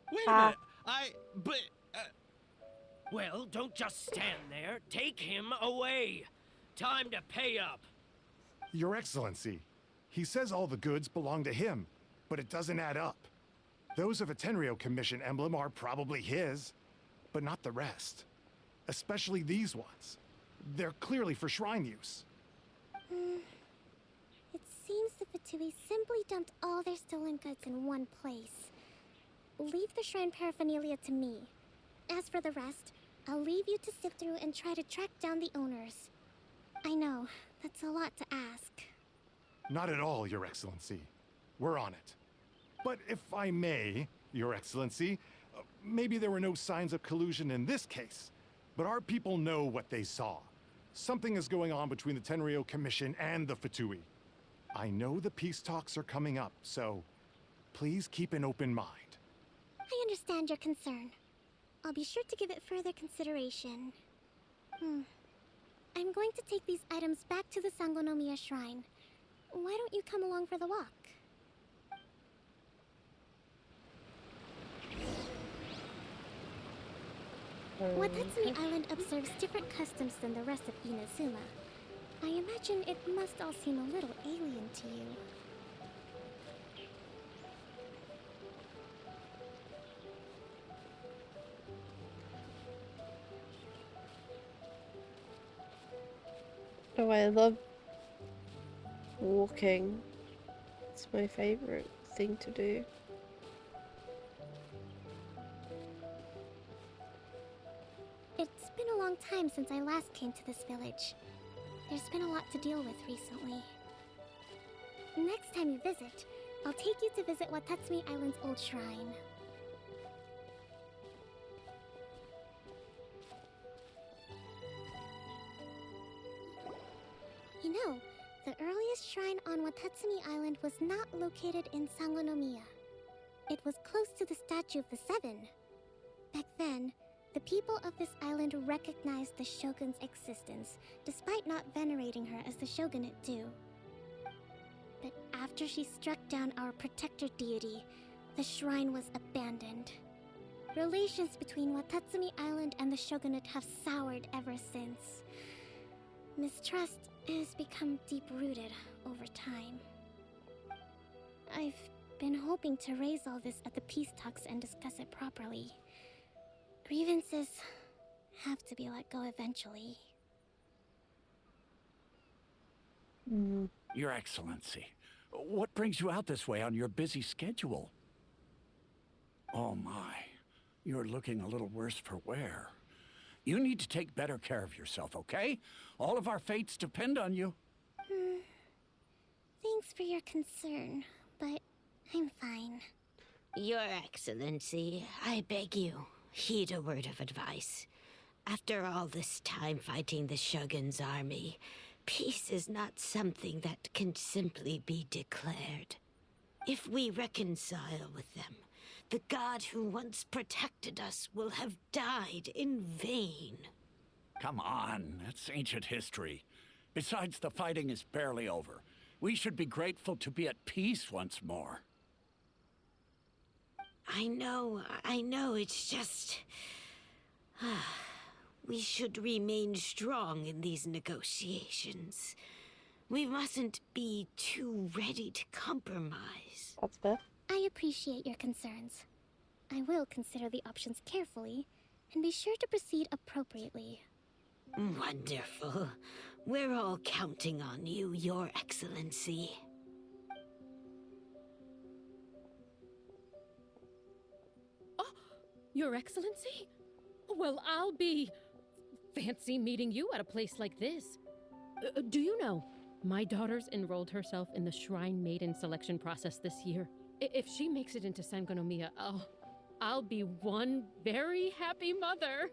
Wait a minute, Well, don't just stand there. Take him away. Time to pay up. Your Excellency, he says all the goods belong to him, but it doesn't add up. Those of a Tenryou Commission emblem are probably his, but not the rest. Especially these ones. They're clearly for shrine use. It seems the Fatui simply dumped all their stolen goods in one place. Leave the shrine paraphernalia to me. As for the rest, I'll leave you to sift through and try to track down the owners. I know, that's a lot to ask. Not at all, Your Excellency. We're on it. But if I may, Your Excellency, maybe there were no signs of collusion in this case, but our people know what they saw. Something is going on between the Tenryou Commission and the Fatui. I know the peace talks are coming up, so please keep an open mind. I understand your concern. I'll be sure to give it further consideration. I'm going to take these items back to the Sangonomiya Shrine. Why don't you come along for the walk? Watatsumi Island observes different customs than the rest of Inazuma. I imagine it must all seem a little alien to you. Oh, I love walking. It's my favorite thing to do. It's been a long time since I last came to this village. There's been a lot to deal with recently. Next time you visit, I'll take you to visit Watatsumi Island's old shrine. You know, the earliest shrine on Watatsumi Island was not located in Sangonomiya. It was close to the Statue of the Seven. Back then, the people of this island recognized the shogun's existence, despite not venerating her as the shogunate do. But after she struck down our protector deity, the shrine was abandoned. Relations between Watatsumi Island and the shogunate have soured ever since. Mistrust has become deep-rooted over time. I've been hoping to raise all this at the peace talks and discuss it properly. Grievances have to be let go eventually. Your Excellency, what brings you out this way on your busy schedule? Oh my, you're looking a little worse for wear. You need to take better care of yourself, okay? All of our fates depend on you. Thanks for your concern, but I'm fine. Your Excellency, I beg you, heed a word of advice. After all this time fighting the Shogun's army, peace is not something that can simply be declared. If we reconcile with them, the god who once protected us will have died in vain. Come on, that's ancient history. Besides, the fighting is barely over. We should be grateful to be at peace once more. I know, it's just... we should remain strong in these negotiations. We mustn't be too ready to compromise. That's fair. I appreciate your concerns. I will consider the options carefully, and be sure to proceed appropriately. Wonderful. We're all counting on you, Your Excellency. Oh, Your Excellency? Well, I'll be... fancy meeting you at a place like this. Do you know, my daughter's enrolled herself in the Shrine Maiden selection process this year. If she makes it into Sangonomiya, I'll be one very happy mother.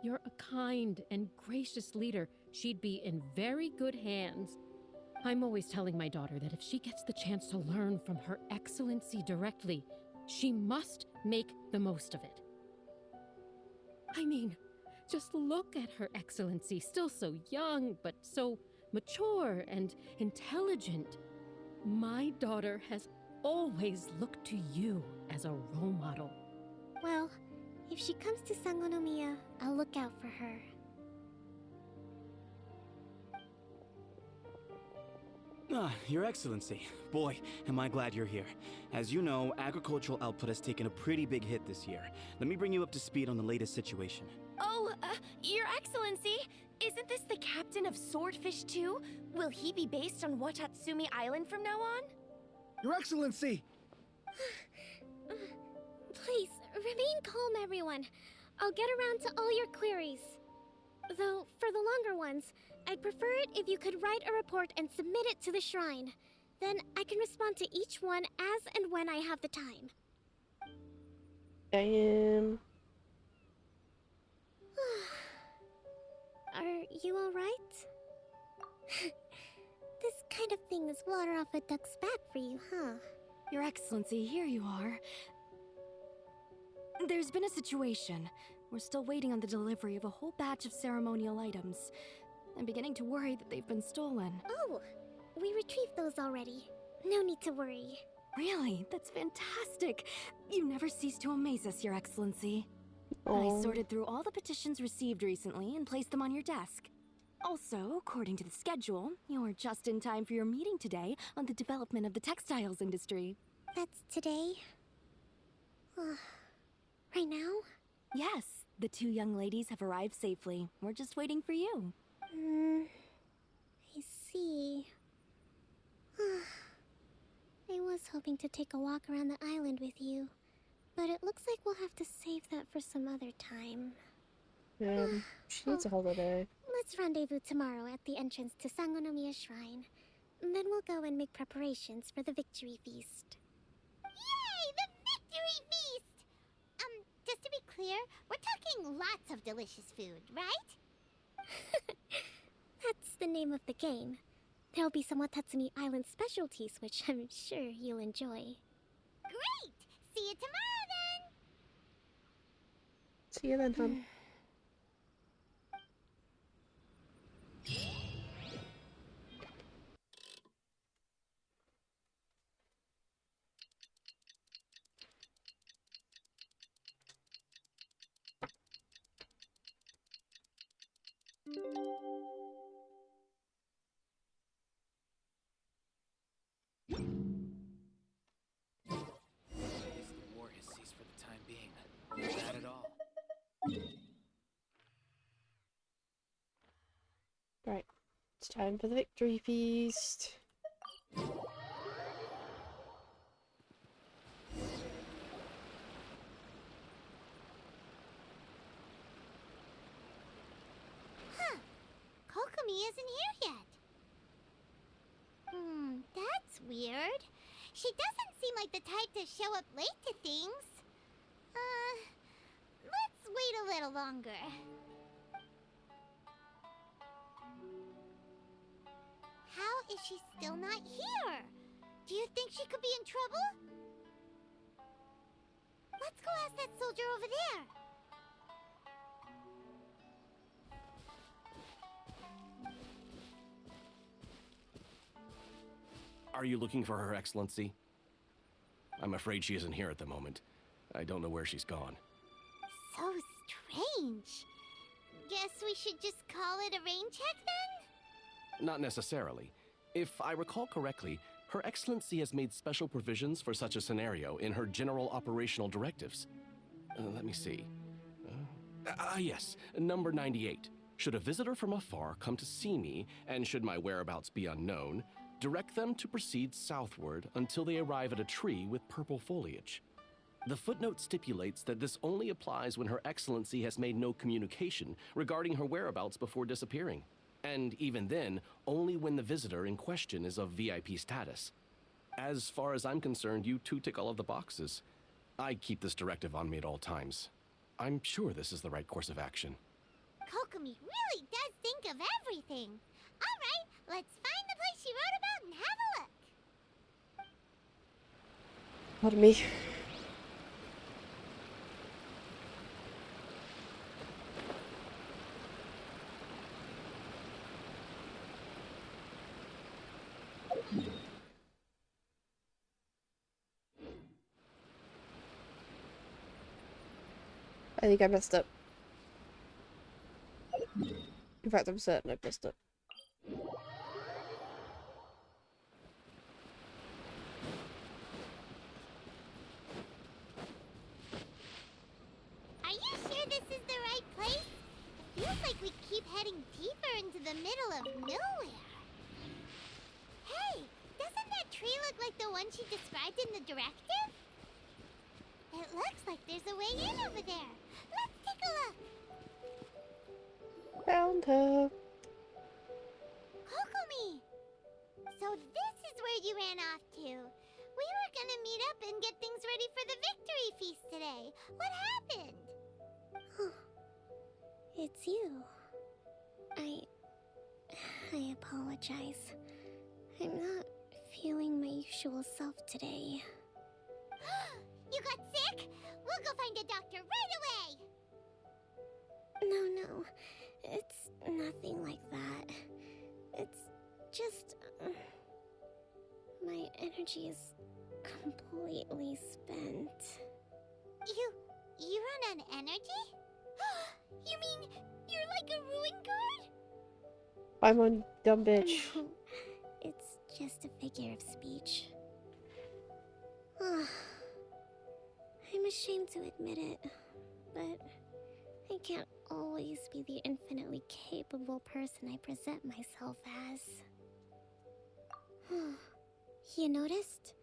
You're a kind and gracious leader. She'd be in very good hands. I'm always telling my daughter that if she gets the chance to learn from Her Excellency directly, she must make the most of it. I mean, just look at Her Excellency, still so young, but so mature and intelligent. My daughter has always looked to you as a role model. Well, if she comes to Sangonomiya, I'll look out for her. Your Excellency. Boy, am I glad you're here. As you know, agricultural output has taken a pretty big hit this year. Let me bring you up to speed on the latest situation. Oh, Your Excellency, isn't this the captain of Swordfish 2? Will he be based on Watatsumi Island from now on? Your Excellency! Please, remain calm, everyone. I'll get around to all your queries. Though, for the longer ones, I'd prefer it if you could write a report and submit it to the shrine. Then I can respond to each one as and when I have the time. Are you alright? This kind of thing is water off a duck's back for you, huh? Your Excellency, here you are. There's been a situation. We're still waiting on the delivery of a whole batch of ceremonial items. I'm beginning to worry that they've been stolen. Oh, we retrieved those already. No need to worry. Really? That's fantastic. You never cease to amaze us, Your Excellency. I sorted through all the petitions received recently and placed them on your desk. Also, according to the schedule, you're just in time for your meeting today on the development of the textiles industry. That's today? Right now? Yes, the two young ladies have arrived safely. We're just waiting for you. I see. I was hoping to take a walk around the island with you, but it looks like we'll have to save that for some other time. She needs a holiday. Let's rendezvous tomorrow at the entrance to Sangonomiya Shrine. Then we'll go and make preparations for the victory feast. Yay! The victory feast! Just to be clear, we're talking lots of delicious food, right? That's the name of the game. There'll be some Watatsumi Island specialties, which I'm sure you'll enjoy. Great! See you tomorrow then! See you then, hon. The war has ceased for the time being. Not bad at all. Right. It's time for the victory feast. Kokomi isn't here yet. That's weird. She doesn't seem like the type to show up late to things. Let's wait a little longer. How is she still not here? Do you think she could be in trouble? Let's go ask that soldier over there. Are you looking for Her Excellency? I'm afraid she isn't here at the moment. I don't know where she's gone. So strange. Guess we should just call it a rain check then? Not necessarily. If I recall correctly, Her Excellency has made special provisions for such a scenario in her general operational directives. Let me see. Yes, number 98. Should a visitor from afar come to see me, and should my whereabouts be unknown, direct them to proceed southward until they arrive at a tree with purple foliage. The footnote stipulates that this only applies when Her Excellency has made no communication regarding her whereabouts before disappearing. And even then, only when the visitor in question is of VIP status. As far as I'm concerned, you two tick all of the boxes. I keep this directive on me at all times. I'm sure this is the right course of action. Kokomi really does think of everything. All right, let's find the place she wrote about and have a look. Pardon me. I think I messed up. In fact, I'm certain I messed up. Are you sure this is the right place? It feels like we keep heading deeper into the middle of nowhere. Hey, doesn't that tree look like the one she described in the directive? It looks like there's a way in over there. Let's take a look. Found her. Kokomi! So this is where you ran off to. We were gonna meet up and get things ready for the victory feast today. What happened? It's you. I apologize. I'm not feeling my usual self today. You got sick? We'll go find a doctor right away! No, it's nothing like that. It's just... my energy is completely spent. You You run on energy? You mean you're like a ruin guard? I'm on dumb bitch. It's just a figure of speech. I'm ashamed to admit it, but I can't always be the infinitely capable person I present myself as. You noticed?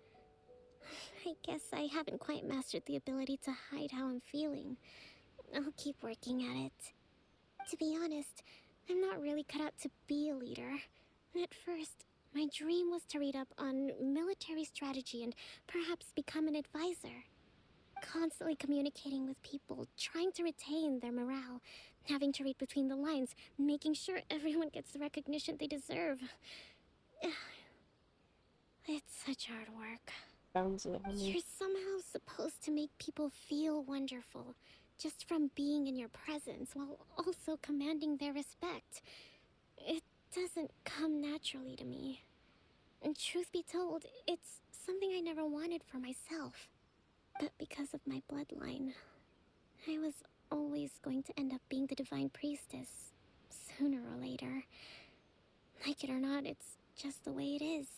I guess I haven't quite mastered the ability to hide how I'm feeling. I'll keep working at it. To be honest, I'm not really cut out to be a leader. At first, my dream was to read up on military strategy and perhaps become an advisor. Constantly communicating with people, trying to retain their morale, having to read between the lines, making sure everyone gets the recognition they deserve. It's such hard work. Sounds it, honey. You're somehow supposed to make people feel wonderful, just from being in your presence, while also commanding their respect. It doesn't come naturally to me. And truth be told, it's something I never wanted for myself. But because of my bloodline, I was always going to end up being the divine priestess, sooner or later. Like it or not, it's just the way it is.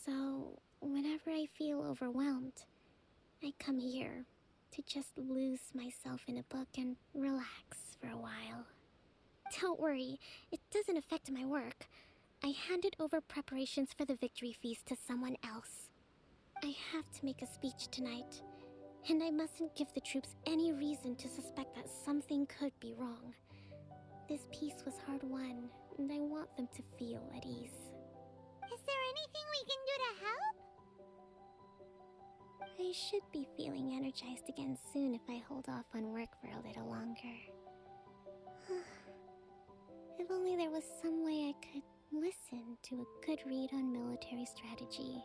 So, whenever I feel overwhelmed, I come here to just lose myself in a book and relax for a while. Don't worry, it doesn't affect my work. I handed over preparations for the victory feast to someone else. I have to make a speech tonight, and I mustn't give the troops any reason to suspect that something could be wrong. This peace was hard won, and I want them to feel at ease. Is there anything we can do to help? I should be feeling energized again soon if I hold off on work for a little longer. If only there was some way I could listen to a good read on military strategy.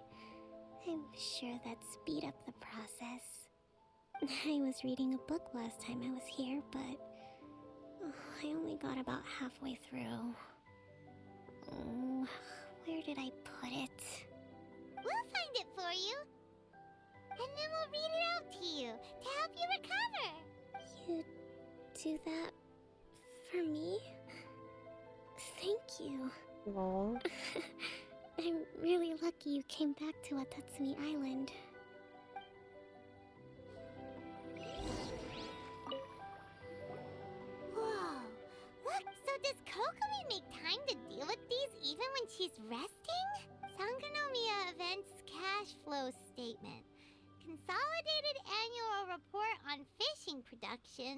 I'm sure that'd speed up the process. I was reading a book last time I was here, but I only got about halfway through. Where did I put it? We'll find it for you. And then we'll read it out to you to help you recover. You do that for me? Thank you. Aww. I'm really lucky you came back to Watatsumi Island. Whoa. Look, so does Kokomi make time to deal with these even when she's resting? Sangonomiya Events Cash Flow Statement. Consolidated Annual Report on Fishing Production.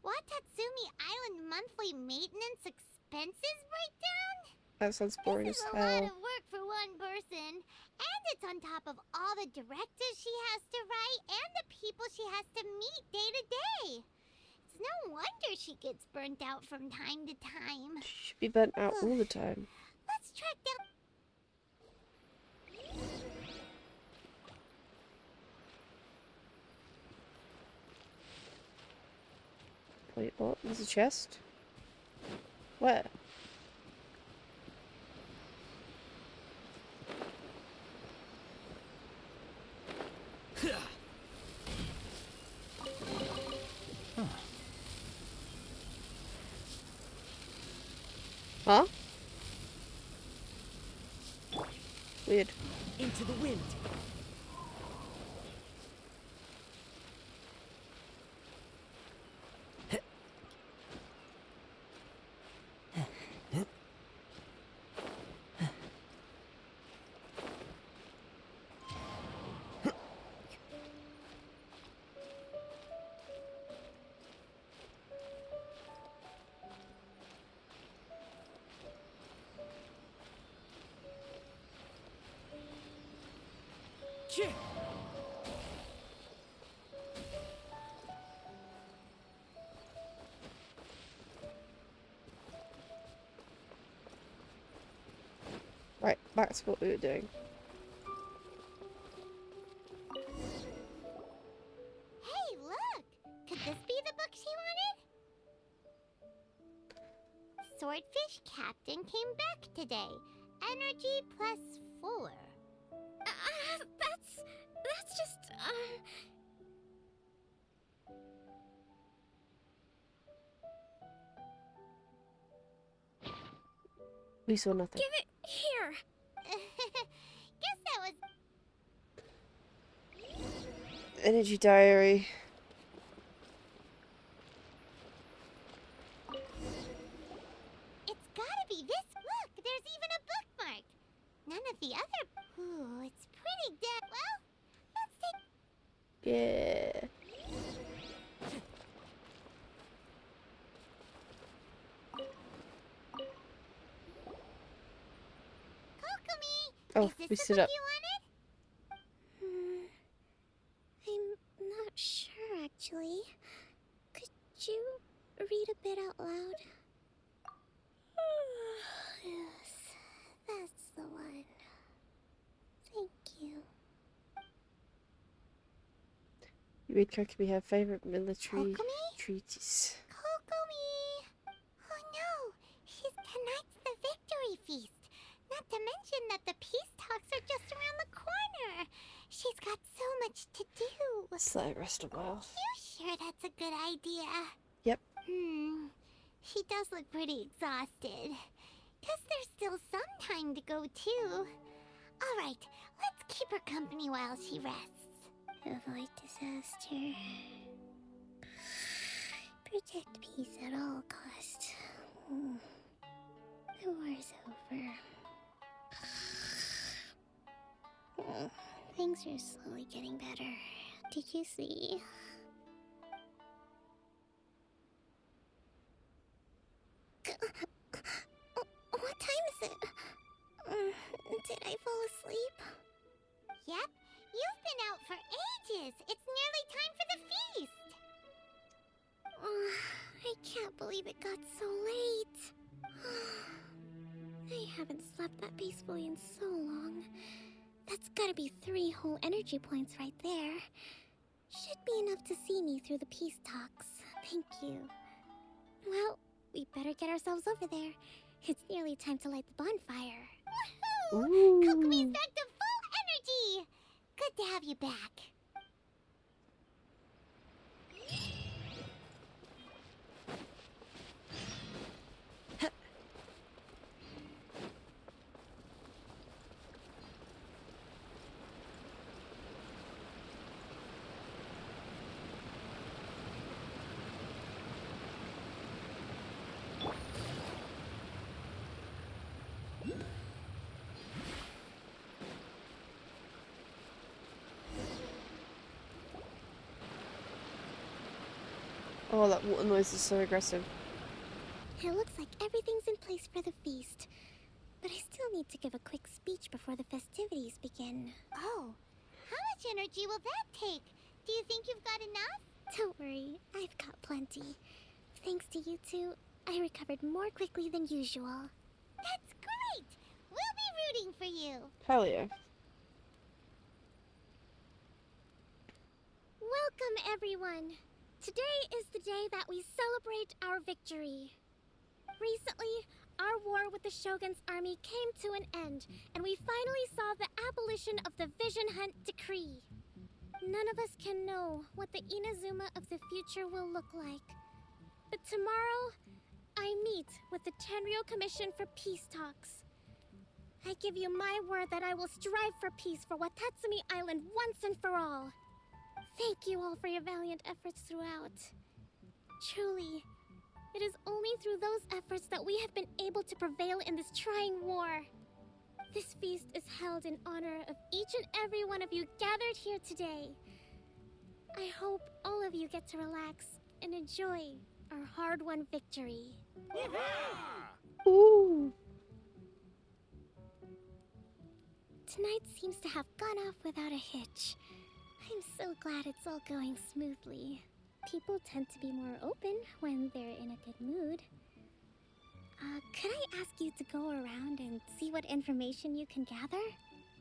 Watatsumi Island Monthly Maintenance Expenses Breakdown? That sounds boring This as is a lot hell. of work for one person. And it's on top of all the directives she has to write and the people she has to meet day to day. It's no wonder she gets burnt out from time to time. She should be burnt out all the time. Let's track down... Wait, what? There's a chest? Where? Huh? Weird. Into the wind. Right, back to what we were doing. Hey, look! Could this be the book she wanted? Swordfish Captain came back today. Energy +4. That's just, We saw nothing. Give it here. Guess that was... Energy diary. It's gotta be this. Look, there's even a bookmark. None of the other... Ooh, it's pretty dead. Well, let's take... Yeah. Kokomi! Oh, Is this we the stood book up. you wanted? I'm not sure, actually. Could you read a bit out loud? Yes, that's the one. Thank you. You read Kokomi her favorite military Kokomi? treatise. Kokomi! Oh no! Tonight's the victory feast! Not to mention that the peace talks are just around the corner! She's got so much to do! Let's let it rest a while. You sure that's a good idea? Yep. She does look pretty exhausted. Guess there's still some time to go, too. Alright, let's keep her company while she rests. Avoid disaster. Protect peace at all costs. The war's over. Things are slowly getting better. Did you see? What time is it? Did I fall asleep? Yep, you've been out for ages. It's nearly time for the feast. I can't believe it got so late. I haven't slept that peacefully in so long. That's gotta be 3 whole energy points right there. Should be enough to see me through the peace talks. Thank you. Well, we better get ourselves over there. It's nearly time to light the bonfire. Woohoo! Kokomi's back to full energy! Good to have you back. Oh, that water noise is so aggressive. It looks like everything's in place for the feast. But I still need to give a quick speech before the festivities begin. Oh, how much energy will that take? Do you think you've got enough? Don't worry, I've got plenty. Thanks to you two, I recovered more quickly than usual. That's great! We'll be rooting for you. Hell yeah. Welcome, everyone. Today is the day that we celebrate our victory. Recently, our war with the Shogun's army came to an end, and we finally saw the abolition of the Vision Hunt Decree. None of us can know what the Inazuma of the future will look like. But tomorrow, I meet with the Tenryo Commission for Peace Talks. I give you my word that I will strive for peace for Watatsumi Island once and for all. Thank you all for your valiant efforts throughout. Truly, it is only through those efforts that we have been able to prevail in this trying war. This feast is held in honor of each and every one of you gathered here today. I hope all of you get to relax and enjoy our hard-won victory. Ooh. Tonight seems to have gone off without a hitch. I'm so glad it's all going smoothly. People tend to be more open when they're in a good mood. Could I ask you to go around and see what information you can gather?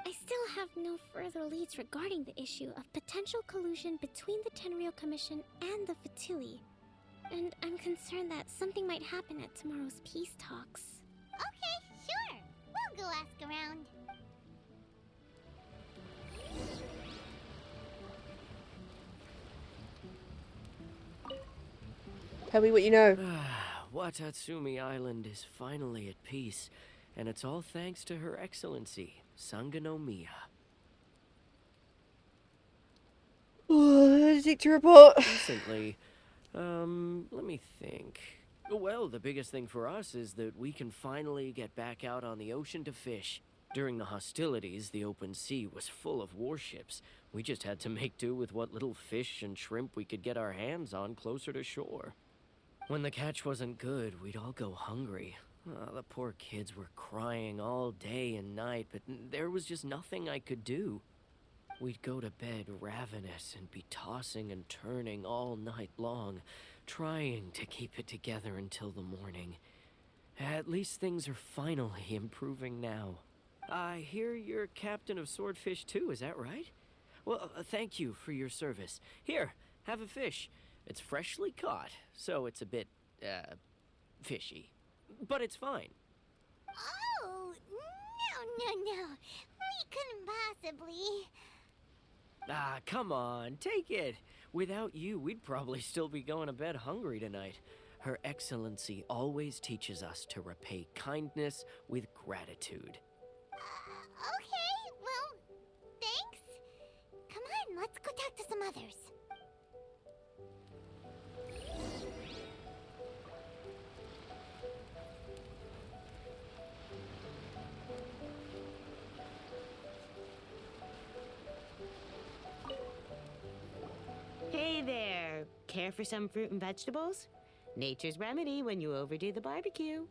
I still have no further leads regarding the issue of potential collusion between the Tenryo Commission and the Fatui. And I'm concerned that something might happen at tomorrow's peace talks. Okay, sure. We'll go ask around. Tell me what you know. Watatsumi Island is finally at peace, And it's all thanks to Her Excellency, Sangonomiya. Take to report. Recently, let me think. Well, the biggest thing for us is that we can finally get back out on the ocean to fish. During the hostilities, the open sea was full of warships. We just had to make do with what little fish and shrimp we could get our hands on closer to shore. When the catch wasn't good, we'd all go hungry. The poor kids were crying all day and night, but there was just nothing I could do. We'd go to bed ravenous and be tossing and turning all night long, trying to keep it together until the morning. At least things are finally improving now. I hear you're captain of Swordfish too, is that right? Well, thank you for your service. Here, have a fish. It's freshly caught, so it's a bit, fishy. But it's fine. Oh, no. We couldn't possibly. Ah, come on, take it. Without you, we'd probably still be going to bed hungry tonight. Her Excellency always teaches us to repay kindness with gratitude. Okay, well, thanks. Come on, let's go talk to some others. Hey there! Care for some fruit and vegetables? Nature's remedy when you overdo the barbecue.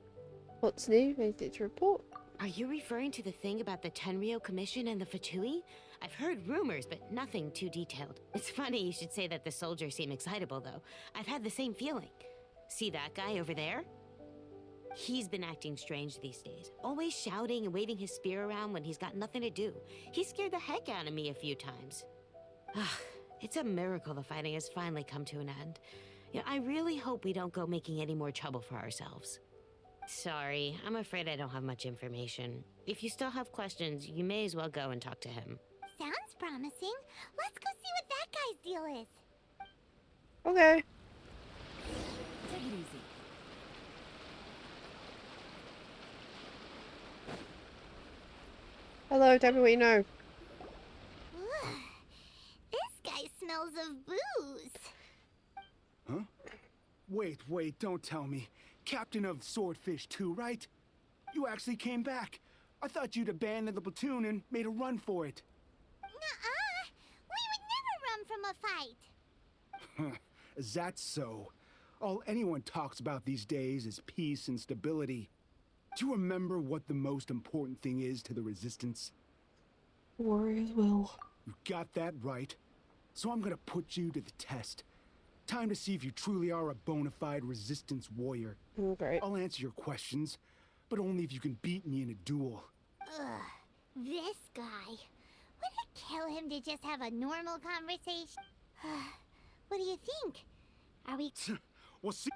What's new? Anything to report? Are you referring to the thing about the Tenryou Commission and the Fatui? I've heard rumors, but nothing too detailed. It's funny you should say that the soldiers seem excitable, though. I've had the same feeling. See that guy over there? He's been acting strange these days. Always shouting and waving his spear around when he's got nothing to do. He scared the heck out of me a few times. It's a miracle the fighting has finally come to an end. Yeah, I really hope we don't go making any more trouble for ourselves. Sorry, I'm afraid I don't have much information. If you still have questions, you may as well go and talk to him. Sounds promising. Let's go see what that guy's deal is. Okay. Take it easy. Hello, tell me what you know. This guy smells of booze. Huh? Wait, don't tell me. Captain of Swordfish 2, right? You actually came back. I thought you'd abandoned the platoon and made a run for it. Nuh-uh. We would never run from a fight. Is that so? All anyone talks about these days is peace and stability. Do you remember what the most important thing is to the Resistance? Warriors will. You got that right. So I'm gonna put you to the test. Time to see if you truly are a bona fide Resistance warrior. Okay. I'll answer your questions, but only if you can beat me in a duel. Ugh, this guy. Would it kill him to just have a normal conversation? What do you think? Are we... We'll see.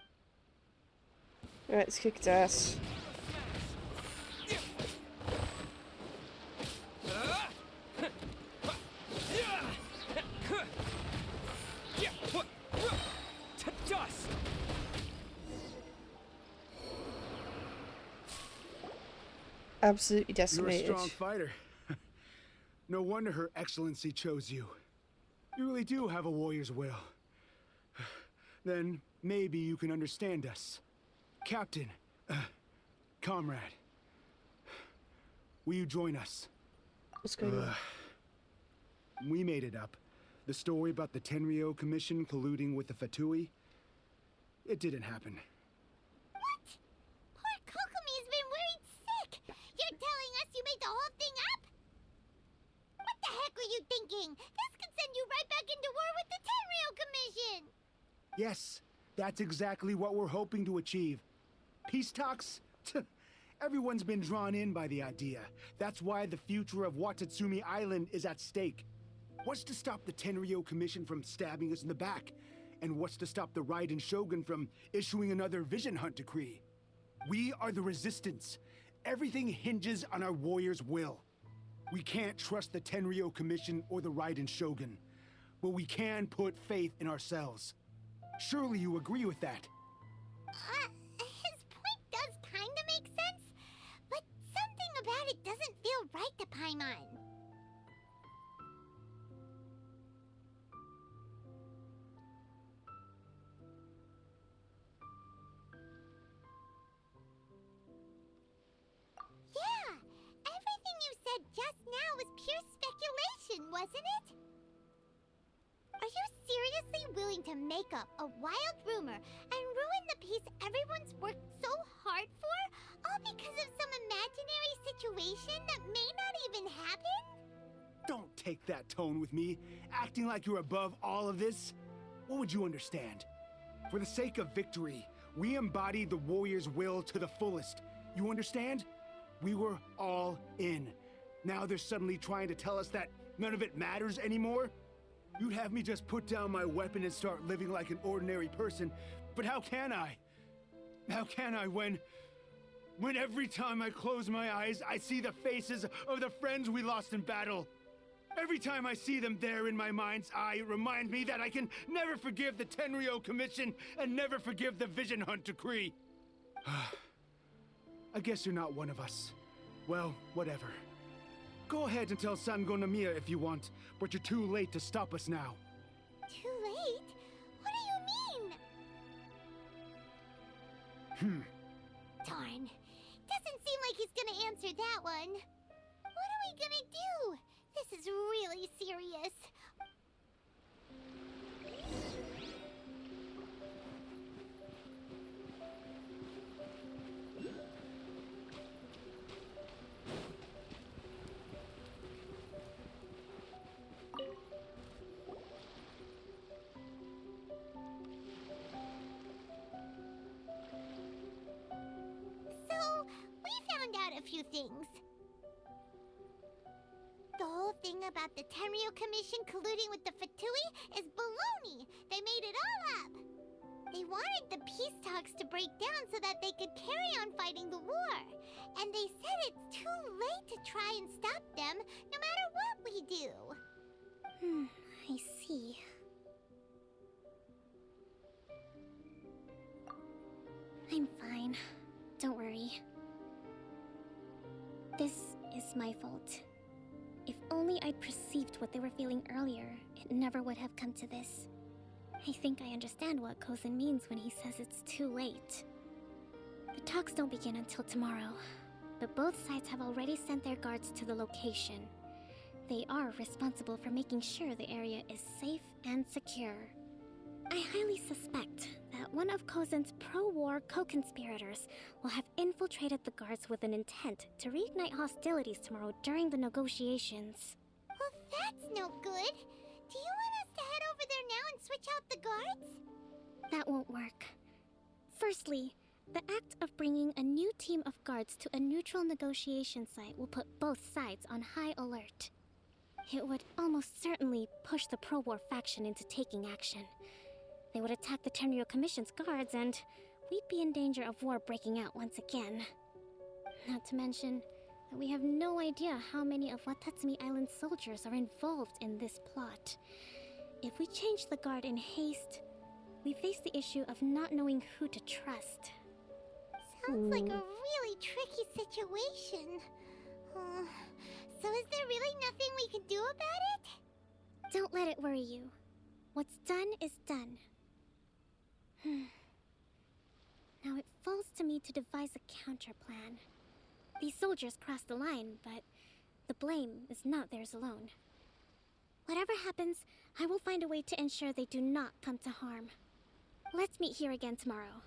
Alright, let's kick its ass. Dust! Absolutely decimated. You're a strong fighter. No wonder Her Excellency chose you. You really do have a warrior's will. Then maybe you can understand us. Captain, comrade, will you join us? What's going on? We made it up. The story about the Tenryou Commission colluding with the Fatui, it didn't happen. What? Poor Kokomi's been worried sick. You're telling us you made the whole thing up? What the heck were you thinking? This could send you right back into war with the Tenryou Commission. Yes, that's exactly what we're hoping to achieve. Peace talks? Everyone's been drawn in by the idea. That's why the future of Watatsumi Island is at stake. What's to stop the Tenryou Commission from stabbing us in the back? And what's to stop the Raiden Shogun from issuing another Vision Hunt decree? We are the Resistance. Everything hinges on our warrior's will. We can't trust the Tenryou Commission or the Raiden Shogun, but we can put faith in ourselves. Surely you agree with that? His point does kinda make sense, but wasn't it? Are you seriously willing to make up a wild rumor and ruin the peace everyone's worked so hard for, all because of some imaginary situation that may not even happen? Don't take that tone with me, acting like you're above all of this. What would you understand? For the sake of victory, we embodied the warrior's will to the fullest. You understand? We were all in. Now they're suddenly trying to tell us that none of it matters anymore? You'd have me just put down my weapon and start living like an ordinary person, but how can I? How can I when every time I close my eyes, I see the faces of the friends we lost in battle? Every time I see them there in my mind's eye, it reminds me that I can never forgive the Tenryo Commission and never forgive the Vision Hunt Decree. I guess you're not one of us. Well, whatever. Go ahead and tell Sango Nomiya if you want, but you're too late to stop us now. Too late? What do you mean? Darn. Doesn't seem like he's gonna answer that one. What are we gonna do? This is really serious. So, we found out a few things. The whole thing about the Tenryo Commission colluding with the Fatui is baloney. They made it all up. They wanted the peace talks to break down so that they could carry on fighting the war. And they said it's too late to try and stop them, no matter what we do. I see. I'm fine. Don't worry. This is my fault. If only I'd perceived what they were feeling earlier, it never would have come to this. I think I understand what Kozin means when he says it's too late. The talks don't begin until tomorrow, but both sides have already sent their guards to the location. They are responsible for making sure the area is safe and secure. I highly suspect that one of Kozin's pro-war co-conspirators will have infiltrated the guards with an intent to reignite hostilities tomorrow during the negotiations. Well, that's no good. Do you want us to head over there now and switch out the guards? That won't work. Firstly, the act of bringing a new team of guards to a neutral negotiation site will put both sides on high alert. It would almost certainly push the pro-war faction into taking action. They would attack the Tenryo Commission's guards, and we'd be in danger of war breaking out once again. Not to mention that we have no idea how many of Watatsumi Island's soldiers are involved in this plot. If we change the guard in haste, we face the issue of not knowing who to trust. Sounds like a really tricky situation. So is there really nothing we can do about it? Don't let it worry you. What's done is done. Now it falls to me to devise a counter plan. These soldiers crossed the line, but the blame is not theirs alone. Whatever happens, I will find a way to ensure they do not come to harm. Let's meet here again tomorrow.